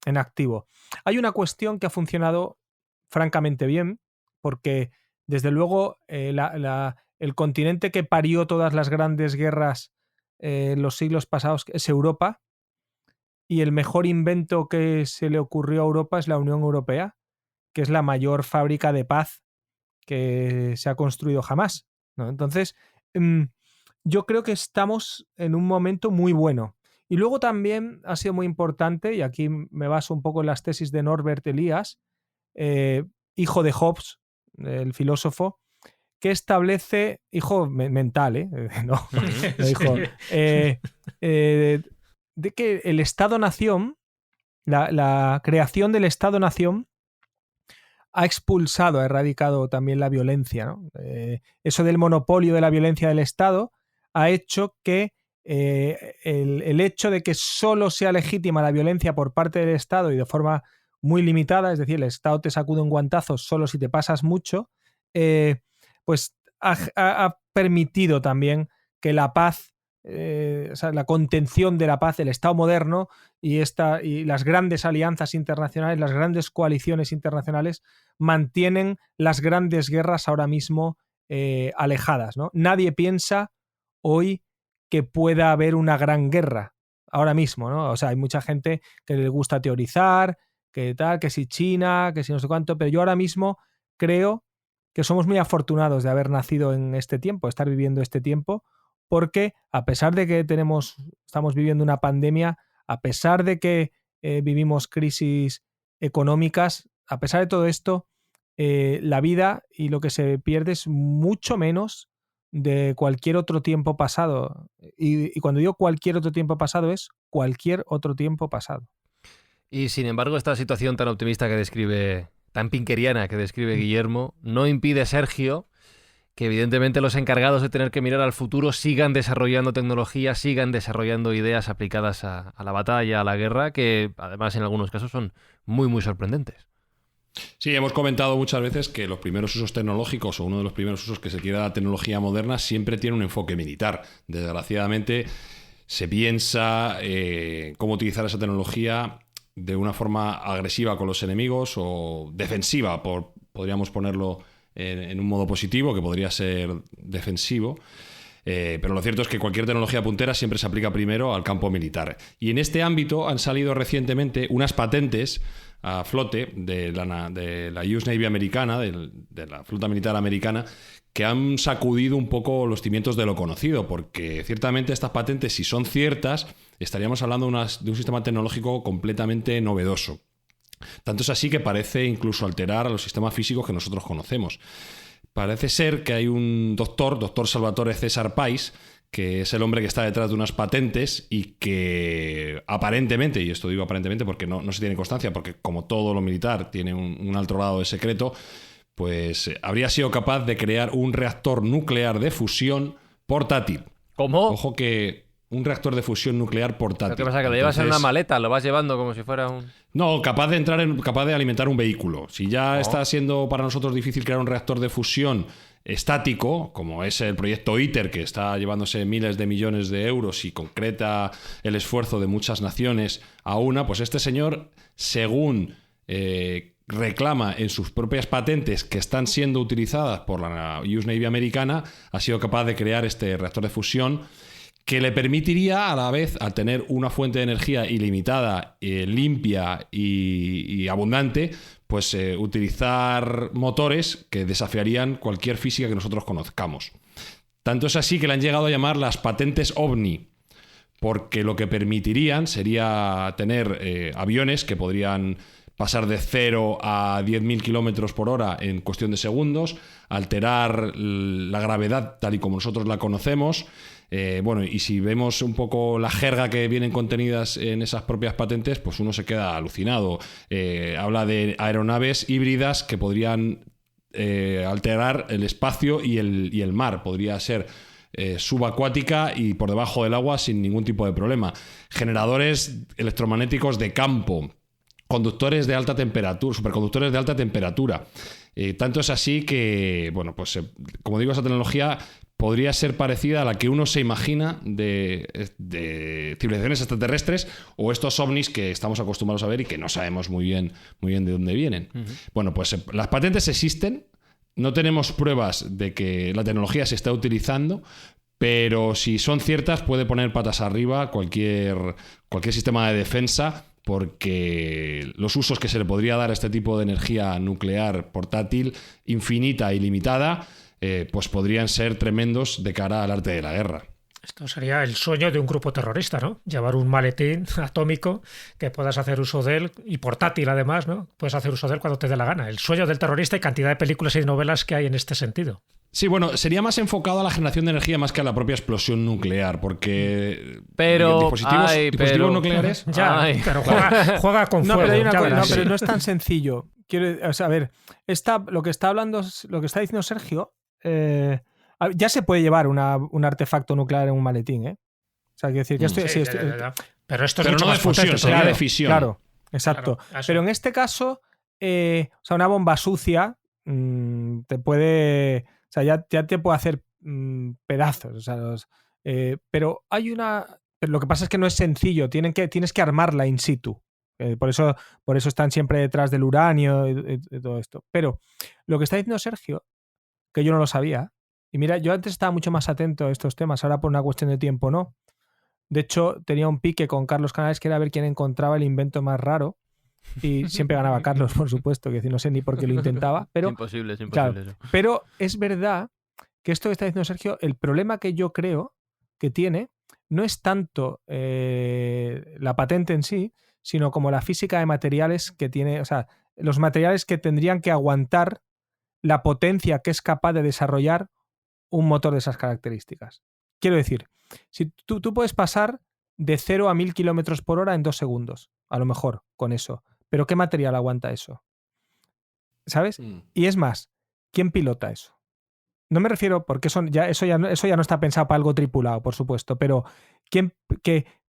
en activo. Hay una cuestión que ha funcionado francamente bien, porque desde luego el continente que parió todas las grandes guerras en los siglos pasados es Europa, y el mejor invento que se le ocurrió a Europa es la Unión Europea, que es la mayor fábrica de paz que se ha construido jamás, ¿no? Entonces, yo creo que estamos en un momento muy bueno. Y luego también ha sido muy importante, y aquí me baso un poco en las tesis de Norbert Elias, hijo de Hobbes, el filósofo, que establece, hijo mental, no, hijo, de que el Estado-nación, la creación del Estado-nación, ha erradicado también la violencia, ¿no? Eso del monopolio de la violencia del Estado ha hecho que el hecho de que solo sea legítima la violencia por parte del Estado y de forma muy limitada, es decir, el Estado te sacude un guantazo solo si te pasas mucho, pues ha permitido también que la paz o sea, la contención de la paz, el Estado moderno y las grandes alianzas internacionales, las grandes coaliciones internacionales mantienen las grandes guerras ahora mismo alejadas, ¿no? Nadie piensa hoy que pueda haber una gran guerra ahora mismo, ¿no? O sea, hay mucha gente que le gusta teorizar, que tal, que si China, que si no sé cuánto, pero yo ahora mismo creo que somos muy afortunados de haber nacido en este tiempo, estar viviendo este tiempo, porque a pesar de que estamos viviendo una pandemia, a pesar de que vivimos crisis económicas, a pesar de todo esto, la vida y lo que se pierde es mucho menos de cualquier otro tiempo pasado. Y cuando digo cualquier otro tiempo pasado, es cualquier otro tiempo pasado. Y sin embargo, esta situación tan optimista que describe, tan pinkeriana que describe Guillermo, no impide, Sergio, que evidentemente los encargados de tener que mirar al futuro sigan desarrollando tecnología, sigan desarrollando ideas aplicadas a la batalla, a la guerra, que además en algunos casos son muy, muy sorprendentes. Sí, hemos comentado muchas veces que los primeros usos tecnológicos o uno de los primeros usos que se quiere dar a la tecnología moderna siempre tiene un enfoque militar. Desgraciadamente se piensa cómo utilizar esa tecnología de una forma agresiva con los enemigos o defensiva, podríamos ponerlo en un modo positivo, que podría ser defensivo. Pero lo cierto es que cualquier tecnología puntera siempre se aplica primero al campo militar. Y en este ámbito han salido recientemente unas patentes a flote de la US Navy americana, de la flota militar americana, que han sacudido un poco los cimientos de lo conocido, porque ciertamente estas patentes, si son ciertas, estaríamos hablando de un sistema tecnológico completamente novedoso. Tanto es así que parece incluso alterar a los sistemas físicos que nosotros conocemos. Parece ser que hay un doctor Salvatore César Pais, que es el hombre que está detrás de unas patentes y que aparentemente, y esto digo aparentemente porque no se tiene constancia, porque como todo lo militar tiene un alto grado de secreto, pues habría sido capaz de crear un reactor nuclear de fusión portátil. ¿Cómo? Ojo que un reactor de fusión nuclear portátil. ¿Qué pasa? ¿Que lo llevas en una maleta? ¿Lo vas llevando como si fuera un...? No, capaz de alimentar un vehículo. Si ya está siendo para nosotros difícil crear un reactor de fusión estático, como es el proyecto ITER, que está llevándose miles de millones de euros y concreta el esfuerzo de muchas naciones a una, pues este señor, según reclama en sus propias patentes que están siendo utilizadas por la US Navy americana, ha sido capaz de crear este reactor de fusión que le permitiría a la vez, al tener una fuente de energía ilimitada, limpia y abundante, pues utilizar motores que desafiarían cualquier física que nosotros conozcamos. Tanto es así que le han llegado a llamar las patentes OVNI, porque lo que permitirían sería tener aviones que podrían pasar de 0 a 10.000 kilómetros por hora en cuestión de segundos, alterar la gravedad tal y como nosotros la conocemos. Bueno, y si vemos un poco la jerga que vienen contenidas en esas propias patentes, pues uno se queda alucinado. Habla de aeronaves híbridas que podrían alterar el espacio y el mar. Podría ser subacuática y por debajo del agua sin ningún tipo de problema. Generadores electromagnéticos de campo, conductores de alta temperatura, superconductores de alta temperatura. Tanto es así que, bueno, pues como digo, esa tecnología podría ser parecida a la que uno se imagina de civilizaciones extraterrestres o estos ovnis que estamos acostumbrados a ver y que no sabemos muy bien de dónde vienen. Uh-huh. Bueno, pues las patentes existen, no tenemos pruebas de que la tecnología se está utilizando, pero si son ciertas puede poner patas arriba cualquier sistema de defensa, porque los usos que se le podría dar a este tipo de energía nuclear portátil, infinita y limitada, pues podrían ser tremendos de cara al arte de la guerra. Esto sería el sueño de un grupo terrorista, ¿no? Llevar un maletín atómico que puedas hacer uso de él, y portátil además, ¿no? Puedes hacer uso de él cuando te dé la gana. El sueño del terrorista y cantidad de películas y novelas que hay en este sentido. Sí, bueno, sería más enfocado a la generación de energía más que a la propia explosión nuclear, porque dispositivos nucleares... Ya, pero juega con fuego. Pero no es tan sencillo. A ver, lo que está diciendo Sergio, ya se puede llevar un artefacto nuclear en un maletín, ¿eh? O sea, quiero decir que Pero esto es pero mucho no más de fusión, potente, sería de fisión. Claro, exacto. Claro, pero en este caso, una bomba sucia te puede... O sea, ya te puede hacer pedazos. O sea, Pero hay una... Pero lo que pasa es que no es sencillo, tienes que armarla in situ. Por eso están siempre detrás del uranio y todo esto. Pero lo que está diciendo Sergio, que yo no lo sabía, y mira, yo antes estaba mucho más atento a estos temas, ahora por una cuestión de tiempo no. De hecho, tenía un pique con Carlos Canales que era ver quién encontraba el invento más raro. Y siempre ganaba Carlos, por supuesto, que decir, no sé ni por qué lo intentaba. Pero, Es imposible claro, eso. pero es verdad que esto que está diciendo Sergio, el problema que yo creo que tiene no es tanto la patente en sí, sino como la física de materiales que tiene, o sea, los materiales que tendrían que aguantar la potencia que es capaz de desarrollar un motor de esas características. Quiero decir, si tú puedes pasar de 0 a 1000 kilómetros por hora en 2 segundos, a lo mejor con eso. Pero ¿qué material aguanta eso? ¿Sabes? Y es más, ¿quién pilota eso? No me refiero, porque eso ya no está pensado para algo tripulado, por supuesto, pero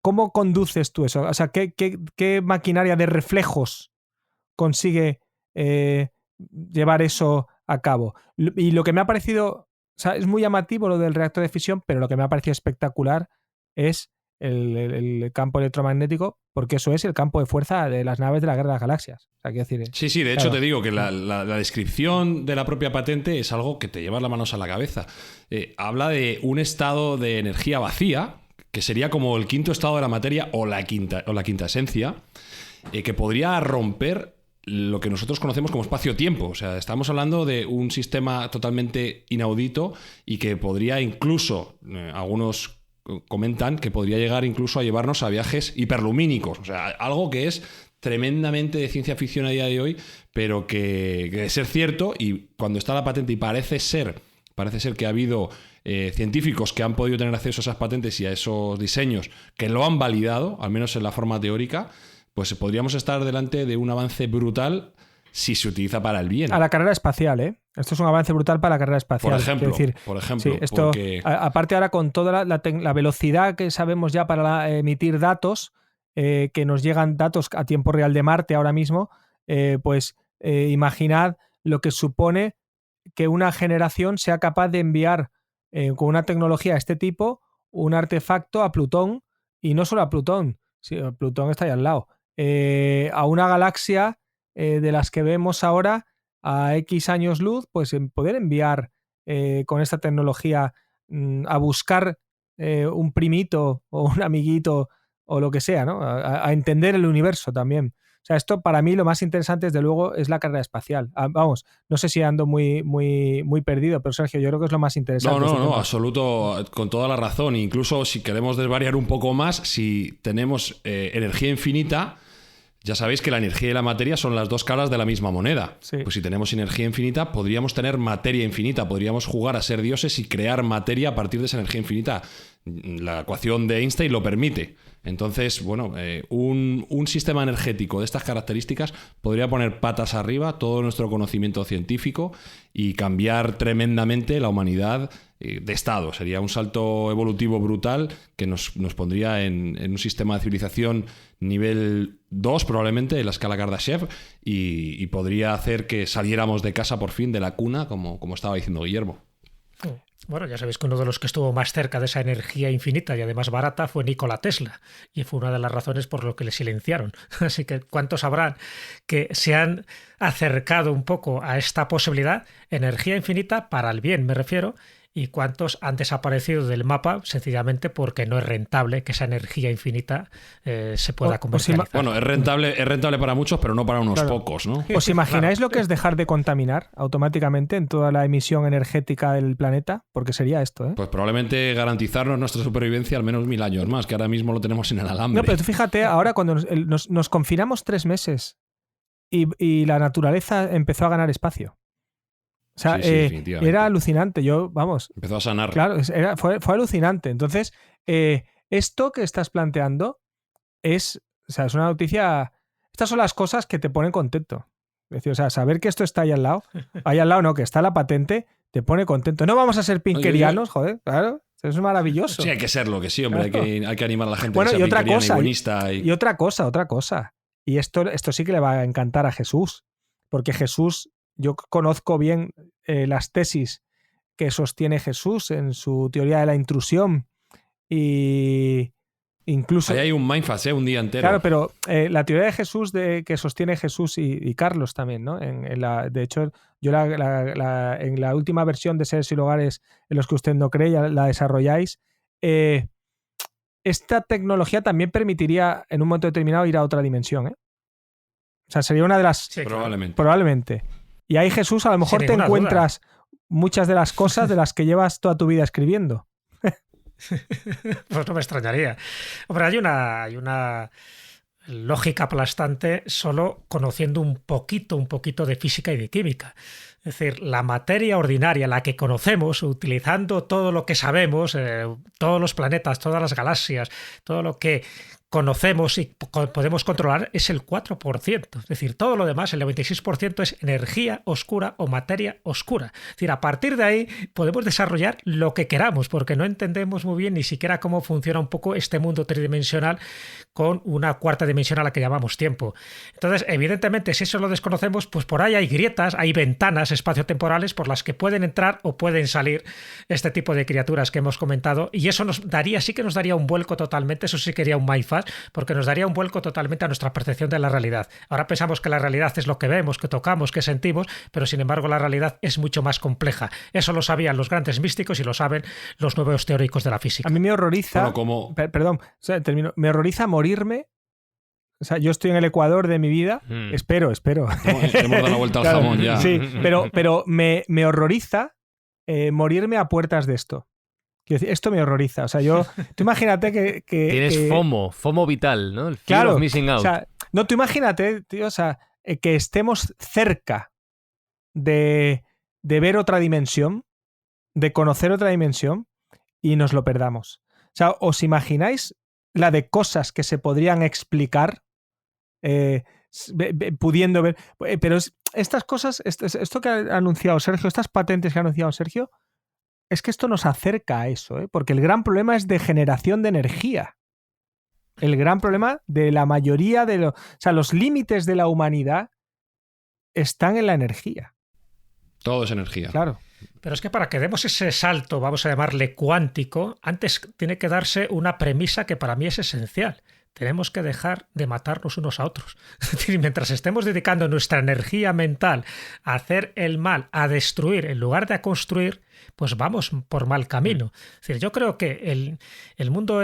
¿cómo conduces tú eso? O sea, ¿qué maquinaria de reflejos consigue llevar eso a cabo? Y lo que me ha parecido, o sea, es muy llamativo lo del reactor de fisión, pero lo que me ha parecido espectacular es el campo electromagnético, porque eso es el campo de fuerza de las naves de la Guerra de las Galaxias. O sea, quiero decir, Sí, de hecho te digo que la descripción de la propia patente es algo que te lleva las manos a la cabeza. Habla de un estado de energía vacía, que sería como el quinto estado de la materia o la quinta esencia, que podría romper lo que nosotros conocemos como espacio-tiempo. O sea, estamos hablando de un sistema totalmente inaudito y que podría incluso, algunos comentan que podría llegar incluso a llevarnos a viajes hiperlumínicos. O sea, algo que es tremendamente de ciencia ficción a día de hoy, pero que de ser cierto, y cuando está la patente y parece ser que ha habido científicos que han podido tener acceso a esas patentes y a esos diseños que lo han validado, al menos en la forma teórica, pues podríamos estar delante de un avance brutal si se utiliza para el bien. A la carrera espacial, ¿eh? Esto es un avance brutal para la carrera espacial. Por ejemplo. Sí, esto, porque... aparte ahora con toda la velocidad que sabemos ya para emitir datos, que nos llegan datos a tiempo real de Marte ahora mismo, imaginad lo que supone que una generación sea capaz de enviar con una tecnología de este tipo un artefacto a Plutón, y no solo a Plutón, Plutón está ahí al lado, a una galaxia de las que vemos ahora a X años luz, pues en poder enviar con esta tecnología a buscar un primito o un amiguito o lo que sea, ¿no? A entender el universo también. O sea, esto para mí lo más interesante, desde luego, es la carrera espacial. Vamos, no sé si ando muy perdido, pero Sergio, yo creo que es lo más interesante. No, absoluto, con toda la razón. Incluso si queremos desvariar un poco más, si tenemos energía infinita, ya sabéis que la energía y la materia son las dos caras de la misma moneda. Sí. Pues si tenemos energía infinita, podríamos tener materia infinita, podríamos jugar a ser dioses y crear materia a partir de esa energía infinita. La ecuación de Einstein lo permite. Entonces, bueno, un sistema energético de estas características podría poner patas arriba todo nuestro conocimiento científico y cambiar tremendamente la humanidad de estado. Sería un salto evolutivo brutal que nos pondría en un sistema de civilización nivel 2 probablemente de la escala Kardashev y podría hacer que saliéramos de casa por fin, de la cuna, como estaba diciendo Guillermo. Bueno, ya sabéis que uno de los que estuvo más cerca de esa energía infinita y además barata fue Nikola Tesla, y fue una de las razones por lo que le silenciaron. Así que ¿cuántos sabrán que se han acercado un poco a esta posibilidad? Energía infinita para el bien, me refiero. ¿Y cuántos han desaparecido del mapa sencillamente porque no es rentable que esa energía infinita se pueda comercializar? Bueno, es rentable para muchos, pero no para unos pocos, ¿no? ¿Os imagináis lo que es dejar de contaminar automáticamente en toda la emisión energética del planeta? Porque sería esto, ¿eh? Pues probablemente garantizarnos nuestra supervivencia al menos 1000 años más, que ahora mismo lo tenemos en el alambre. No, pero tú fíjate, ahora cuando nos confinamos 3 meses y la naturaleza empezó a ganar espacio. O sea, era alucinante. Empezó a sanar. Claro, fue alucinante. Entonces, esto que estás planteando es una noticia. Estas son las cosas que te ponen contento. Es decir, o sea, saber que esto está ahí al lado no, que está la patente, te pone contento. No vamos a ser pinkerianos, joder, claro. Eso es maravilloso. Sí, hay que serlo, que sí, hombre. Claro. Hay que animar a la gente. Bueno, que sea y otra cosa. Buenista y otra cosa. Y esto sí que le va a encantar a Jesús. Porque Jesús. Yo conozco bien las tesis que sostiene Jesús en su teoría de la intrusión Y incluso... Ahí hay un mindfuck, un día entero. Claro, pero la teoría de Jesús que sostiene Jesús y Carlos también, ¿no? De hecho, yo en la última versión de Seres y Lugares en los que usted no cree, ya la desarrolláis, esta tecnología también permitiría en un momento determinado ir a otra dimensión, ¿eh? O sea, sería una de las... Sí, Probablemente. Y ahí, Jesús, a lo mejor te encuentras muchas de las cosas de las que llevas toda tu vida escribiendo. Pues no me extrañaría. Hombre, hay una lógica aplastante solo conociendo un poquito de física y de química. Es decir, la materia ordinaria, la que conocemos, utilizando todo lo que sabemos, todos los planetas, todas las galaxias, todo lo que conocemos y podemos controlar, es el 4%. Es decir, todo lo demás, el 96%, es energía oscura o materia oscura. Es decir, a partir de ahí podemos desarrollar lo que queramos, porque no entendemos muy bien ni siquiera cómo funciona un poco este mundo tridimensional con una cuarta dimensión a la que llamamos tiempo. Entonces, evidentemente, si eso lo desconocemos, pues por ahí hay grietas, hay ventanas espaciotemporales por las que pueden entrar o pueden salir este tipo de criaturas que hemos comentado, y eso sí que nos daría un vuelco totalmente, eso sí que sería un mindfuck, porque nos daría un vuelco totalmente a nuestra percepción de la realidad. Ahora pensamos que la realidad es lo que vemos, que tocamos, que sentimos, pero sin embargo la realidad es mucho más compleja. Eso lo sabían los grandes místicos y lo saben los nuevos teóricos de la física. A mí me horroriza... Perdón, termino. Me horroriza morirme. O sea, yo estoy en el Ecuador de mi vida. Espero. Hemos dado la vuelta al jamón ya. Sí, pero me horroriza morirme a puertas de esto. Quiero decir, esto me horroriza. O sea, tú imagínate que Tienes FOMO vital, ¿no? El fear of missing out. O sea, no, tú imagínate, tío, o sea, que estemos cerca de ver otra dimensión, de conocer otra dimensión y nos lo perdamos. O sea, ¿os imagináis la de cosas que se podrían explicar pudiendo ver? Pero estas cosas, esto que ha anunciado Sergio, estas patentes que ha anunciado Sergio, es que esto nos acerca a eso, ¿eh? Porque el gran problema es de generación de energía. El gran problema de la mayoría o sea, los límites de la humanidad están en la energía. Todo es energía. Claro. Pero es que para que demos ese salto, vamos a llamarle cuántico, antes tiene que darse una premisa que para mí es esencial. Tenemos que dejar de matarnos unos a otros. Es decir, mientras estemos dedicando nuestra energía mental a hacer el mal, a destruir, en lugar de a construir, pues vamos por mal camino. Es decir, yo creo que el mundo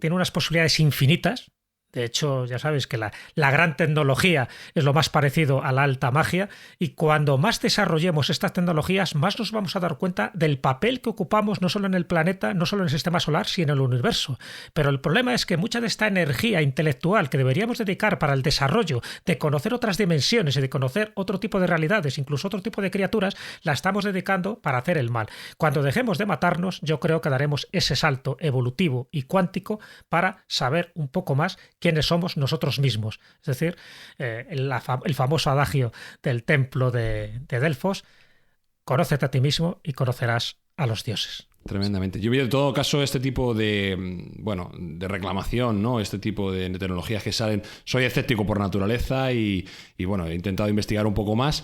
tiene unas posibilidades infinitas. De hecho, ya sabéis que la gran tecnología es lo más parecido a la alta magia, y cuando más desarrollemos estas tecnologías, más nos vamos a dar cuenta del papel que ocupamos no solo en el planeta, no solo en el sistema solar, sino en el universo. Pero el problema es que mucha de esta energía intelectual que deberíamos dedicar para el desarrollo de conocer otras dimensiones y de conocer otro tipo de realidades, incluso otro tipo de criaturas, la estamos dedicando para hacer el mal. Cuando dejemos de matarnos, yo creo que daremos ese salto evolutivo y cuántico para saber un poco más quiénes somos nosotros mismos. Es decir, el famoso adagio del templo de Delfos: conócete a ti mismo y conocerás a los dioses. Tremendamente. Yo vi en todo caso este tipo de reclamación, ¿no? Este tipo de tecnologías que salen. Soy escéptico por naturaleza y bueno, he intentado investigar un poco más.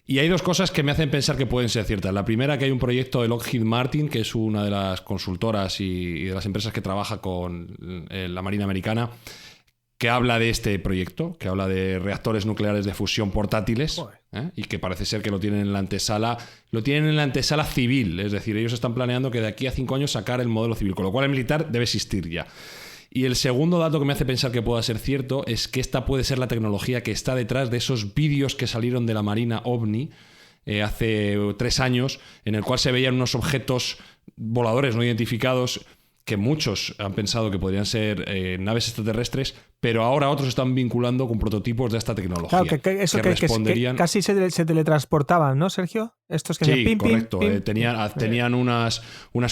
Y hay dos cosas que me hacen pensar que pueden ser ciertas. La primera, que hay un proyecto de Lockheed Martin, que es una de las consultoras y de las empresas que trabaja con la Marina Americana, que habla de este proyecto, que habla de reactores nucleares de fusión portátiles, y que parece ser que lo tienen en la antesala civil. Es decir, ellos están planeando que de aquí a 5 años sacar el modelo civil, con lo cual el militar debe existir ya. Y el segundo dato que me hace pensar que pueda ser cierto es que esta puede ser la tecnología que está detrás de esos vídeos que salieron de la Marina OVNI hace 3 años, en el cual se veían unos objetos voladores no identificados que muchos han pensado que podrían ser naves extraterrestres, pero ahora otros están vinculando con prototipos de esta tecnología. Claro, que casi se teletransportaban, ¿no, Sergio? Estos que sí, pim, correcto. Pim, tenían unas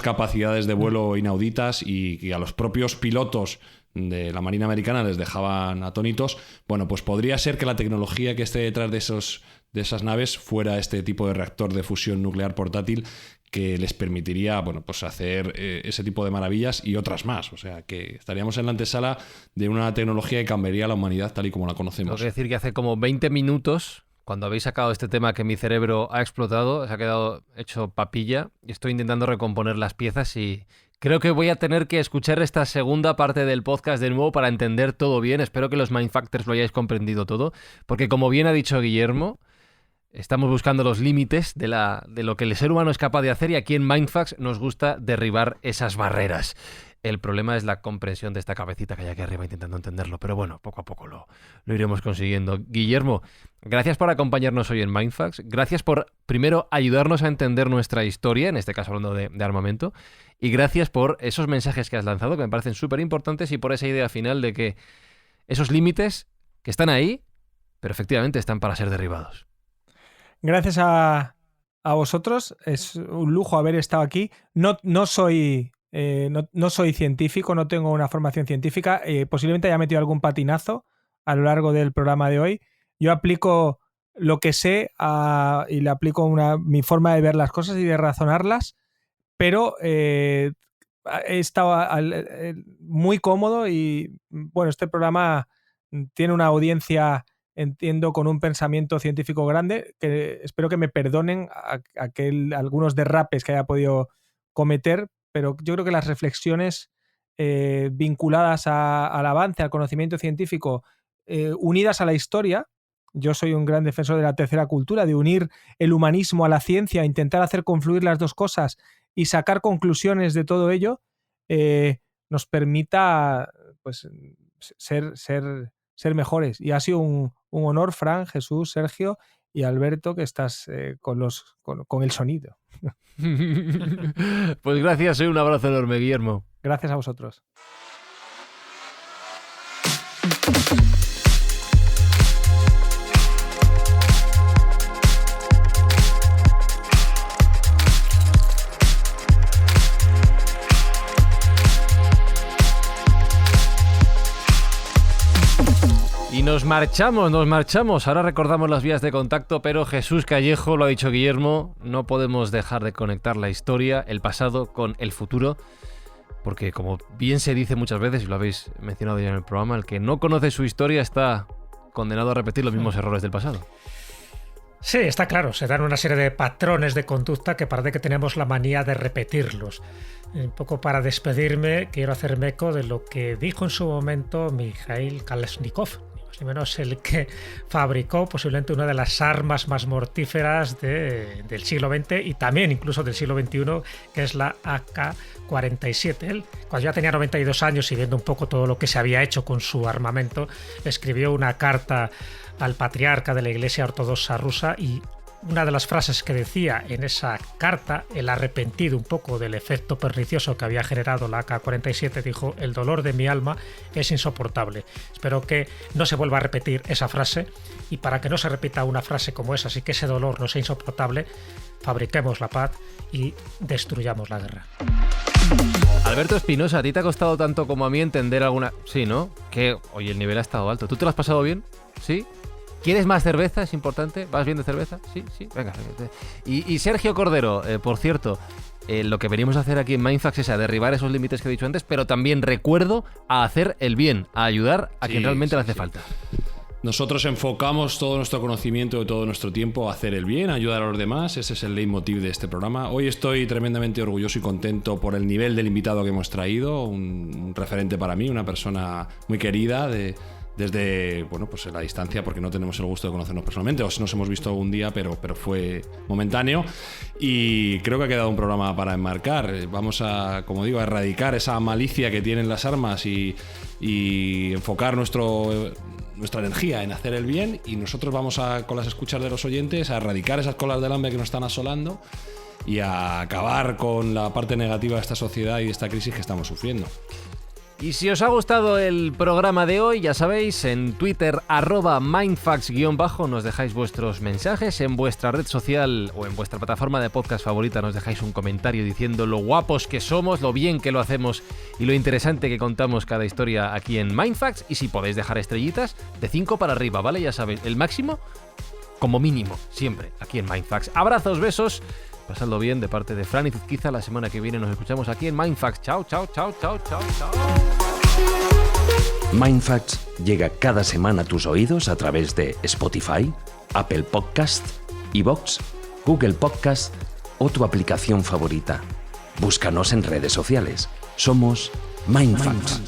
capacidades de vuelo inauditas y a los propios pilotos de la Marina Americana les dejaban atónitos. Bueno, pues podría ser que la tecnología que esté detrás de esas naves fuera este tipo de reactor de fusión nuclear portátil, que les permitiría, bueno, pues hacer ese tipo de maravillas y otras más. O sea, que estaríamos en la antesala de una tecnología que cambiaría la humanidad tal y como la conocemos. Tengo que decir que hace como 20 minutos, cuando habéis sacado este tema, que mi cerebro ha explotado, se ha quedado hecho papilla, y estoy intentando recomponer las piezas y Creo que voy a tener que escuchar esta segunda parte del podcast de nuevo para entender todo bien. Espero que los Mindfactors lo hayáis comprendido todo, porque como bien ha dicho Guillermo, estamos buscando los límites de lo que el ser humano es capaz de hacer y aquí en Mindfacts nos gusta derribar esas barreras. El problema es la comprensión de esta cabecita que hay aquí arriba intentando entenderlo, pero bueno, poco a poco lo iremos consiguiendo. Guillermo, gracias por acompañarnos hoy en Mindfacts, gracias por, primero, ayudarnos a entender nuestra historia, en este caso hablando de armamento, y gracias por esos mensajes que has lanzado que me parecen súper importantes y por esa idea final de que esos límites que están ahí, pero efectivamente están para ser derribados. Gracias a vosotros, es un lujo haber estado aquí. No soy científico, no tengo una formación científica, posiblemente haya metido algún patinazo a lo largo del programa de hoy. Yo aplico lo que sé y le aplico mi forma de ver las cosas y de razonarlas, pero he estado muy cómodo y bueno, este programa tiene una audiencia, entiendo, con un pensamiento científico grande, que espero que me perdonen algunos derrapes que haya podido cometer, pero yo creo que las reflexiones vinculadas al avance, al conocimiento científico, unidas a la historia. Yo soy un gran defensor de la tercera cultura, de unir el humanismo a la ciencia, intentar hacer confluir las dos cosas y sacar conclusiones de todo ello, nos permita pues, ser mejores. Y ha sido un honor, Fran, Jesús, Sergio y Alberto, que estás con el sonido. Pues gracias, un abrazo enorme, Guillermo. Gracias a vosotros. Y nos marchamos. Ahora recordamos las vías de contacto, pero Jesús Callejo, lo ha dicho Guillermo, no podemos dejar de conectar la historia, el pasado con el futuro, porque como bien se dice muchas veces, y lo habéis mencionado ya en el programa, el que no conoce su historia está condenado a repetir los mismos errores del pasado. Sí, está claro, se dan una serie de patrones de conducta que parece que tenemos la manía de repetirlos. Un poco para despedirme, quiero hacerme eco de lo que dijo en su momento Mikhail Kalashnikov, ni menos el que fabricó posiblemente una de las armas más mortíferas del siglo XX y también incluso del siglo XXI, que es la AK-47. Él, cuando ya tenía 92 años y viendo un poco todo lo que se había hecho con su armamento, escribió una carta al patriarca de la Iglesia Ortodoxa rusa y una de las frases que decía en esa carta, el arrepentido un poco del efecto pernicioso que había generado la AK-47, dijo: el dolor de mi alma es insoportable. Espero que no se vuelva a repetir esa frase, y para que no se repita una frase como esa y que ese dolor no sea insoportable, fabriquemos la paz y destruyamos la guerra. Alberto Espinosa, ¿a ti te ha costado tanto como a mí entender alguna...? Sí, ¿no? Que, oye, el nivel ha estado alto. ¿Tú te lo has pasado bien? ¿Sí? ¿Quieres más cerveza? Es importante. ¿Vas bien de cerveza? Sí. Venga. Y Sergio Cordero, por cierto, lo que venimos a hacer aquí en Mindfacts es a derribar esos límites que he dicho antes, pero también recuerdo a hacer el bien, a ayudar a quien realmente le hace falta. Nosotros enfocamos todo nuestro conocimiento y todo nuestro tiempo a hacer el bien, a ayudar a los demás. Ese es el leitmotiv de este programa. Hoy estoy tremendamente orgulloso y contento por el nivel del invitado que hemos traído, un referente para mí, una persona muy querida desde, bueno, pues en la distancia, porque no tenemos el gusto de conocernos personalmente, o si nos hemos visto algún día, pero fue momentáneo, y creo que ha quedado un programa para enmarcar. Vamos a, como digo, a erradicar esa malicia que tienen las armas y enfocar nuestra energía en hacer el bien, y nosotros vamos con las escuchas de los oyentes a erradicar esas colas del hambre que nos están asolando y a acabar con la parte negativa de esta sociedad y de esta crisis que estamos sufriendo. Y si os ha gustado el programa de hoy, ya sabéis, en Twitter @mindfacts_ nos dejáis vuestros mensajes, en vuestra red social o en vuestra plataforma de podcast favorita nos dejáis un comentario diciendo lo guapos que somos, lo bien que lo hacemos y lo interesante que contamos cada historia aquí en Mindfacts. Y si podéis dejar estrellitas, de 5 para arriba, ¿vale? Ya sabéis, el máximo como mínimo, siempre aquí en Mindfacts. Abrazos, besos. Pasadlo bien de parte de Fran y Zuzquiza. La semana que viene nos escuchamos aquí en Mindfacts. Chao. Mindfacts llega cada semana a tus oídos a través de Spotify, Apple Podcast, iVoox, Google Podcast o tu aplicación favorita. Búscanos en redes sociales. Somos Mindfacts.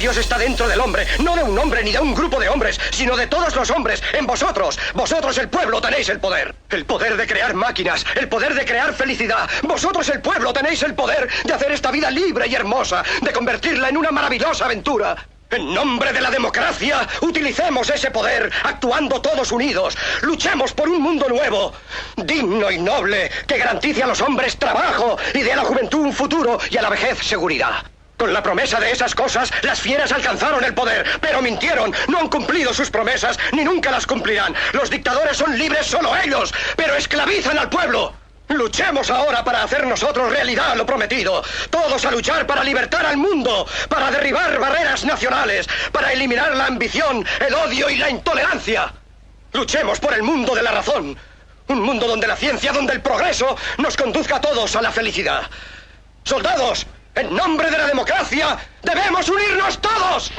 Dios está dentro del hombre, no de un hombre ni de un grupo de hombres, sino de todos los hombres, en vosotros. Vosotros, el pueblo, tenéis el poder. El poder de crear máquinas, el poder de crear felicidad. Vosotros, el pueblo, tenéis el poder de hacer esta vida libre y hermosa, de convertirla en una maravillosa aventura. En nombre de la democracia, utilicemos ese poder, actuando todos unidos. Luchemos por un mundo nuevo, digno y noble, que garantice a los hombres trabajo y dé a la juventud un futuro y a la vejez seguridad. Con la promesa de esas cosas, las fieras alcanzaron el poder, pero mintieron, no han cumplido sus promesas, ni nunca las cumplirán. Los dictadores son libres solo ellos, pero esclavizan al pueblo. Luchemos ahora para hacer nosotros realidad lo prometido. Todos a luchar para libertar al mundo, para derribar barreras nacionales, para eliminar la ambición, el odio y la intolerancia. Luchemos por el mundo de la razón. Un mundo donde la ciencia, donde el progreso nos conduzca a todos a la felicidad. ¡Soldados! En nombre de la democracia, debemos unirnos todos.